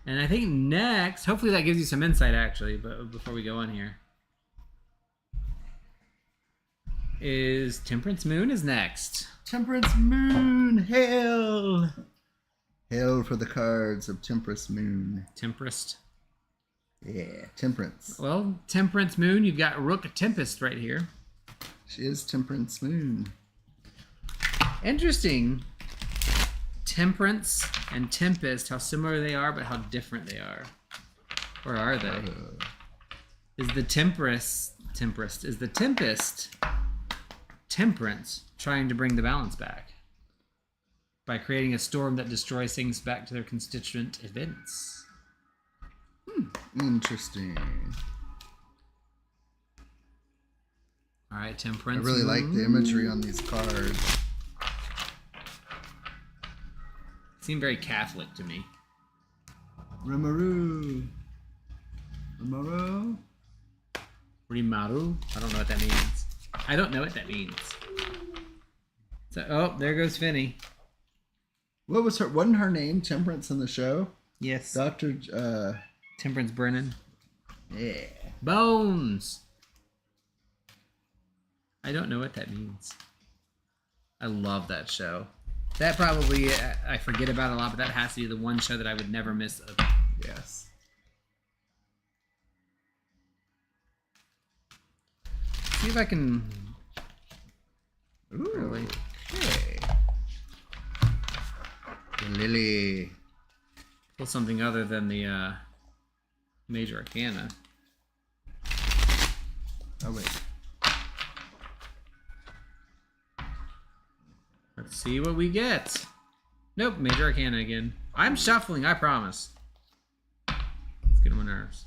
And I think next, hopefully that gives you some insight actually, but before we go on here, is Temperance Moon is next. Temperance Moon, hail! Hail for the cards of Temperance Moon. Temperance. Yeah, Temperance. Well, Temperance Moon, you've got Rook Tempest right here. She is Temperance Moon. Interesting. Temperance and Tempest, how similar they are, but how different they are. Or are they? Is the Tempest Temperance trying to bring the balance back by creating a storm that destroys things back to their constituent events? Interesting. All right, Temperance. I really like the imagery on these cards. Seem very Catholic to me. Rimaru. Rimaru. Rimaru? I don't know what that means. I don't know what that means. So, oh, there goes Finny. What was her? Wasn't her name Temperance in the show? Yes. Dr. Temperance Brennan. Yeah. Bones. I don't know what that means. I love that show. That probably, I forget about a lot, but that has to be the one show that I would never miss. Yes. See if I can. Ooh. Really? Okay. Lily. Pull something other than the Major Arcana. Oh wait. Let's see what we get. Nope, Major Arcana again. I'm shuffling, I promise. Let's get on my nerves.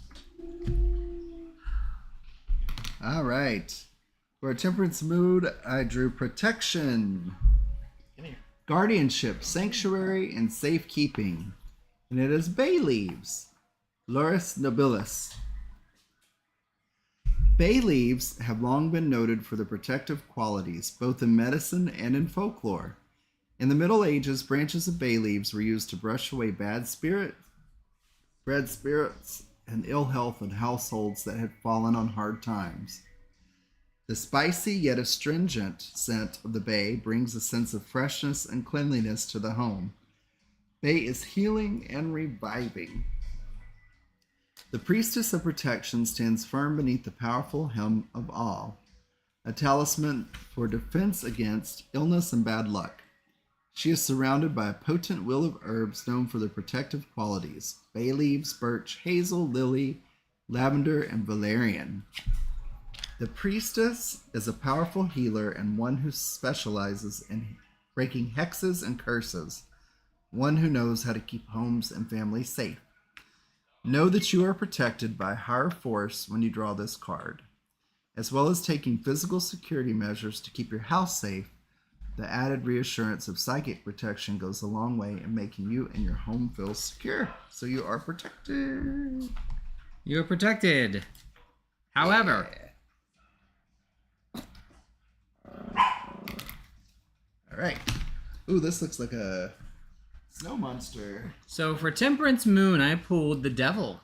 All right. For a Temperance mood, I drew Protection, Guardianship, Sanctuary, and Safekeeping. And it is bay leaves. Lauris nobilis. Bay leaves have long been noted for their protective qualities, both in medicine and in folklore. In the Middle Ages, branches of bay leaves were used to brush away bad spirits, and ill health in households that had fallen on hard times. The spicy yet astringent scent of the bay brings a sense of freshness and cleanliness to the home. Bay is healing and reviving. The Priestess of Protection stands firm beneath the powerful hem of awe, a talisman for defense against illness and bad luck. She is surrounded by a potent wheel of herbs known for their protective qualities: bay leaves, birch, hazel, lily, lavender, and valerian. The Priestess is a powerful healer and one who specializes in breaking hexes and curses, one who knows how to keep homes and families safe. Know that you are protected by a higher force when you draw this card. As well as taking physical security measures to keep your house safe, the added reassurance of psychic protection goes a long way in making you and your home feel secure. So you are protected. You're protected. However, all right. Ooh, this looks like a snow monster. so for Temperance Moon, I pulled the Devil.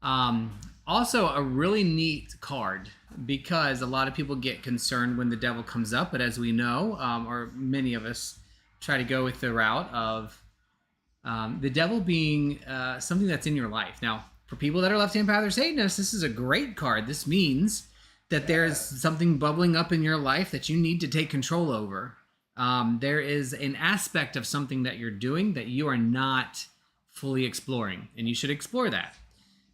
Also a really neat card because a lot of people get concerned when the Devil comes up, but as we know, or many of us try to go with the route of the Devil being something that's in your life. Now, for people that are left-hand path or Satanists, this is a great card. This means that there's something bubbling up in your life that you need to take control over. There is an aspect of something that you're doing that you are not fully exploring, and you should explore that.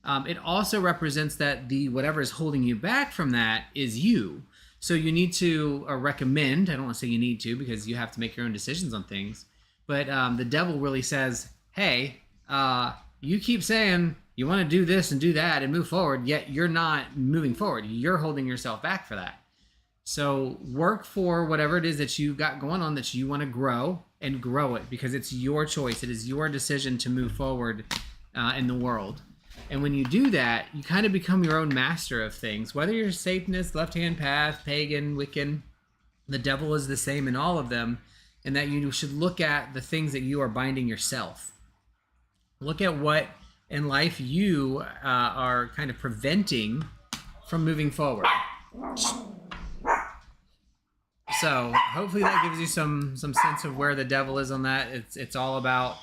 It also represents that whatever is holding you back from that is you. So you need to recommend, I don't want to say you need to because you have to make your own decisions on things, but the Devil really says, hey, you keep saying you want to do this and do that and move forward, yet you're not moving forward. You're holding yourself back for that. So work for whatever it is that you got going on that you want to grow, and grow it because it's your choice. It is your decision to move forward in the world. And when you do that, you kind of become your own master of things. Whether you're Satanist, left-hand path, pagan, Wiccan, the Devil is the same in all of them, and that you should look at the things that you are binding yourself. look at what in life you are kind of preventing from moving forward. So hopefully that gives you some sense of where the devil is on that. It's all about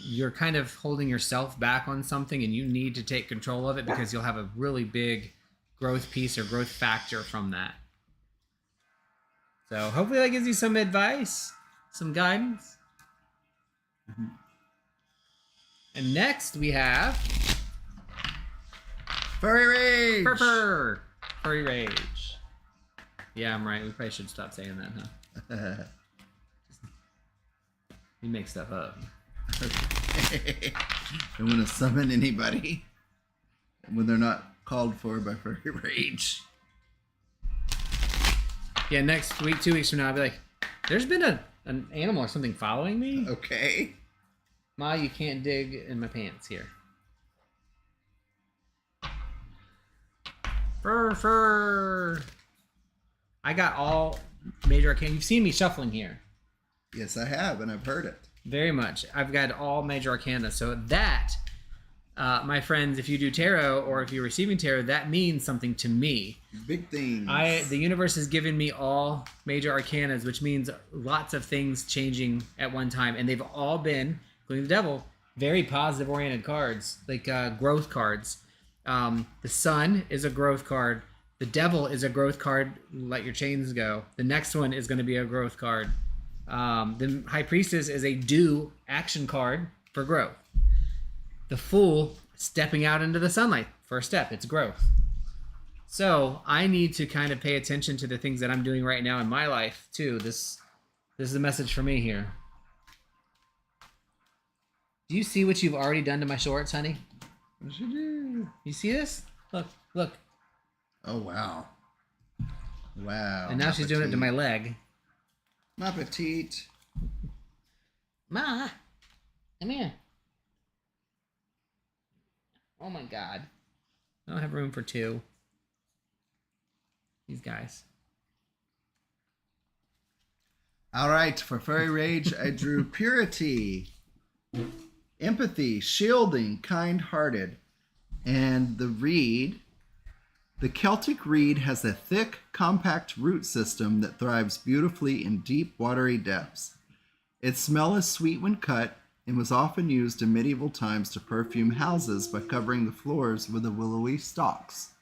you're kind of holding yourself back on something, and you need to take control of it because you'll have a really big growth piece or growth factor from that. So hopefully that gives you some advice, some guidance. And next we have Furry Rage! Furry Rage. Yeah, I'm right. We probably should stop saying that, huh? You make stuff up. Don't want to summon anybody when they're not called for by Furry Rage. Yeah, next week, 2 weeks from now, I'll be like, there's been an animal or something following me. Okay. Ma, you can't dig in my pants here. Fur. I got all major arcana. You've seen me shuffling here. Yes, I have, and I've heard it. Very much. I've got all major arcana. So that, my friends, if you do tarot or if you're receiving tarot, that means something to me. Big things. The universe has given me all major arcanas, which means lots of things changing at one time. And they've all been, including the devil, very positive oriented cards, like growth cards. The sun is a growth card. The devil is a growth card. Let your chains go. The next one is going to be a growth card. The high priestess is a do action card for growth. The fool, stepping out into the sunlight. First step, it's growth. So I need to kind of pay attention to the things that I'm doing right now in my life too. This is a message for me here. Do you see what you've already done to my shorts, honey? What you do? You see this? Look. Oh, wow. Wow. And now she's doing it to my leg. Ma petite. Ma, come here. Oh my God. I don't have room for two. These guys. All right, for Furry Rage, I drew purity, empathy, shielding, kind-hearted, and the reed. The Celtic reed has a thick, compact root system that thrives beautifully in deep, watery depths. Its smell is sweet when cut and was often used in medieval times to perfume houses by covering the floors with the willowy stalks.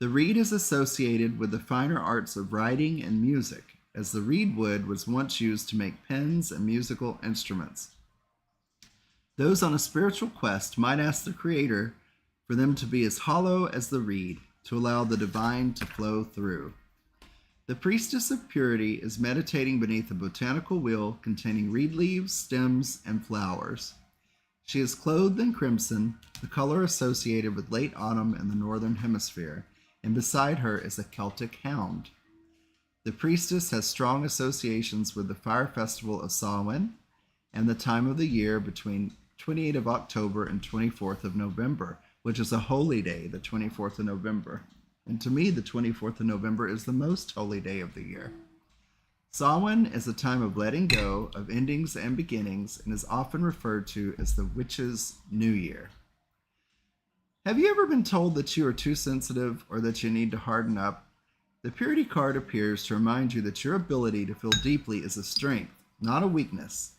The reed is associated with the finer arts of writing and music, as the reed wood was once used to make pens and musical instruments. Those on a spiritual quest might ask the Creator for them to be as hollow as the reed, to allow the divine to flow through. The priestess of purity is meditating beneath a botanical wheel containing reed leaves, stems, and flowers. She is clothed in crimson, the color associated with late autumn in the northern hemisphere, and beside her is a Celtic hound. The priestess has strong associations with the fire festival of Samhain and the time of the year between 28th of October and 24th of November, which is a holy day, the 24th of November. And to me, the 24th of November is the most holy day of the year. Samhain is a time of letting go, of endings and beginnings, and is often referred to as the witch's new year. Have you ever been told that you are too sensitive or that you need to harden up? The purity card appears to remind you that your ability to feel deeply is a strength, not a weakness.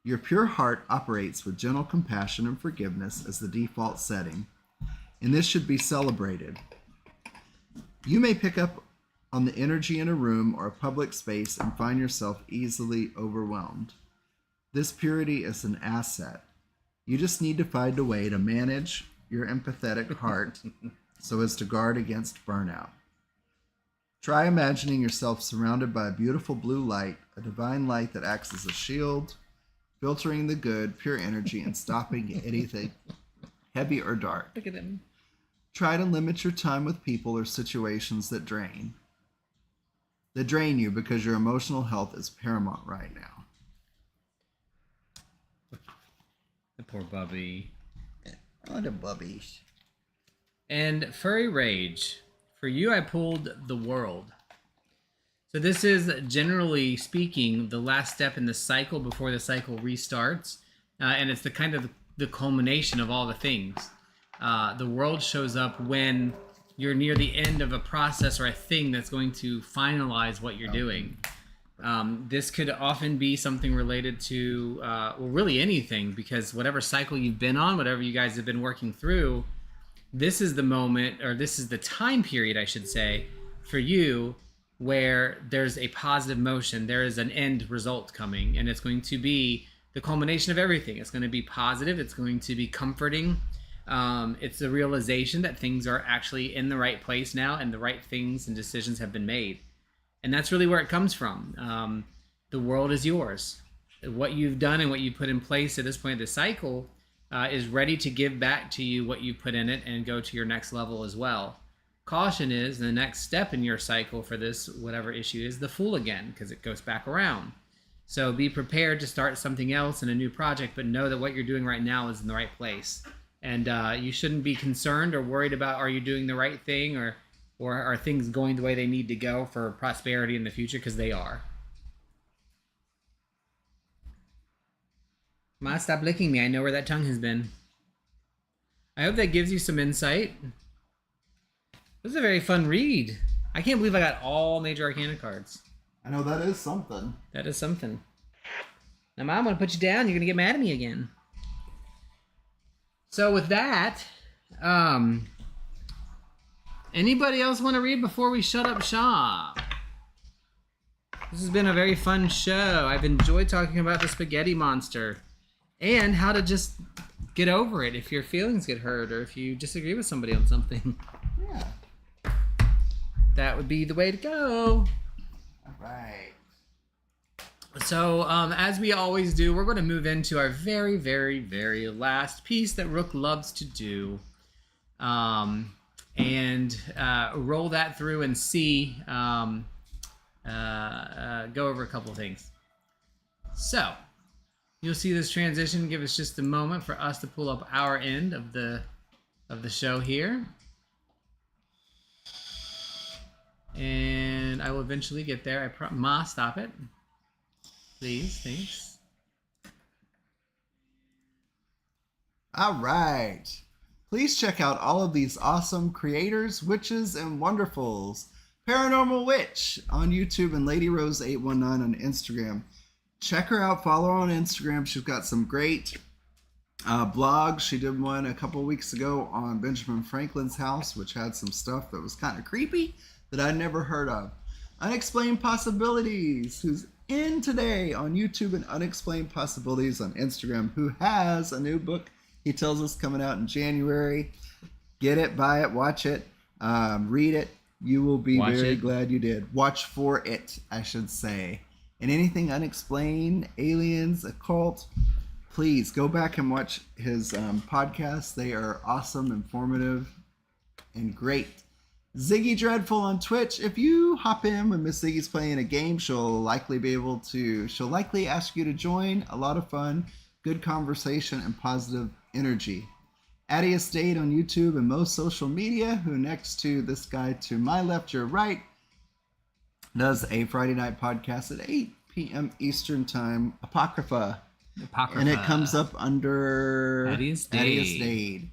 Your pure heart operates with gentle compassion and forgiveness as the default setting, and this should be celebrated. You may pick up on the energy in a room or a public space and find yourself easily overwhelmed. This purity is an asset. You just need to find a way to manage your empathetic heart so as to guard against burnout. Try imagining yourself surrounded by a beautiful blue light, a divine light that acts as a shield, filtering the good, pure energy and stopping anything heavy or dark. Look at him. Try to limit your time with people or situations that drain you because your emotional health is paramount right now. The poor Bubby. Oh, the bubbies. And Furry Rage. For you, I pulled the World. So this is, generally speaking, the last step in the cycle before the cycle restarts. And it's the kind of the culmination of all the things. The world shows up when you're near the end of a process or a thing that's going to finalize what you're doing. This could often be something related to, well, really anything, because whatever cycle you've been on, whatever you guys have been working through, this is the moment, or this is the time period, I should say, for you where there's a positive motion. There is an end result coming, and it's going to be the culmination of everything. It's going to be positive. It's going to be comforting. It's the realization that things are actually in the right place now, and the right things and decisions have been made. And that's really where it comes from. The world is yours. What you've done and what you put in place at this point of the cycle is ready to give back to you what you put in it and go to your next level as well. Caution is the next step in your cycle for this, whatever issue, is the Fool again, because it goes back around. So be prepared to start something else in a new project, but know that what you're doing right now is in the right place. And you shouldn't be concerned or worried about, are you doing the right thing, or are things going the way they need to go for prosperity in the future? Because they are. Ma, stop licking me. I know where that tongue has been. I hope that gives you some insight. This is a very fun read. I can't believe I got all Major Arcana cards. I know, that is something. That is something. Now, Mom, I'm going to put you down. You're going to get mad at me again. So with that, anybody else want to read before we shut up shop? This has been a very fun show. I've enjoyed talking about the spaghetti monster and how to just get over it if your feelings get hurt or if you disagree with somebody on something. Yeah. That would be the way to go. All right. So, as we always do, we're going to move into our very, very, very last piece that Rook loves to do. And roll that through and see, go over a couple of things. So, you'll see this transition. Give us just a moment for us to pull up our end of the show here. And I will eventually get there. Ma, stop it. Please, thanks. All right. Please check out all of these awesome creators, witches, and wonderfuls. Paranormal Witch on YouTube and Lady Rose 819 on Instagram. Check her out. Follow her on Instagram. She's got some great blogs. She did one a couple weeks ago on Benjamin Franklin's house, which had some stuff that was kind of creepy that I'd never heard of. Unexplained Possibilities, who's in today on YouTube, and Unexplained Possibilities on Instagram, who has a new book he tells us coming out in January. Get it, buy it, watch it, read it. You will be very glad you did. Watch for it, I should say. And anything unexplained, aliens, occult, please go back and watch his podcasts. They are awesome, informative, and great. Ziggy Dreadful on Twitch. If you hop in when Miss Ziggy's playing a game, she'll likely ask you to join. A lot of fun, good conversation, and positive energy. Addie Estate on YouTube and most social media, who next to this guy to my left, your right, does a Friday night podcast at 8 p.m. Eastern Time, Apocrypha. And it comes up under Addie Estate.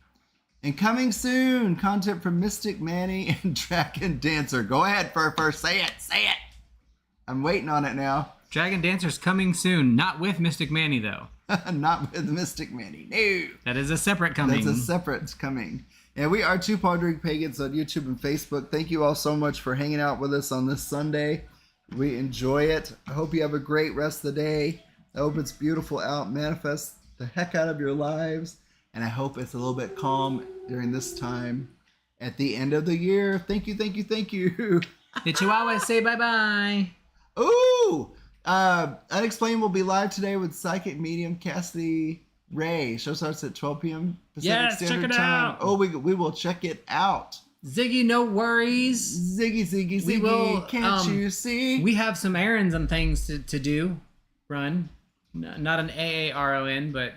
And coming soon, content from Mystic Manny and Dragon Dancer. Go ahead, Furfur, say it. I'm waiting on it now. Dragon Dancer's coming soon, not with Mystic Manny, though. Not with Mystic Manny, no. That is a separate coming. That's a separate coming. And we are Two Pondering Pagans on YouTube and Facebook. Thank you all so much for hanging out with us on this Sunday. We enjoy it. I hope you have a great rest of the day. I hope it's beautiful out. Manifest the heck out of your lives. And I hope it's a little bit calm during this time at the end of the year. Thank you. The Chihuahuas say bye-bye. Ooh! Unexplained will be live today with psychic medium Cassidy Ray. Show starts at 12 p.m. Pacific Standard Time. Out. Oh, we will check it out. Ziggy, no worries. Ziggy. We will, can't you see? We have some errands and things to do. Run. Not an AARON, but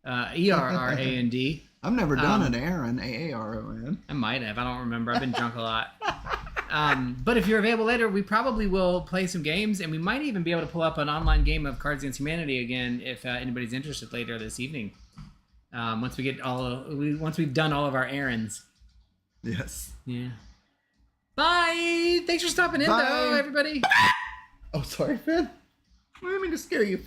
ERRAND. I've never done an errand, AARON. I might have. I don't remember. I've been drunk a lot. But if you're available later, we probably will play some games, and we might even be able to pull up an online game of Cards Against Humanity again if anybody's interested later this evening. Once we've done all of our errands. Yes. Yeah. Bye. Thanks for stopping in, Bye. though, everybody. Oh, sorry, Finn. I didn't mean to scare you, Finn.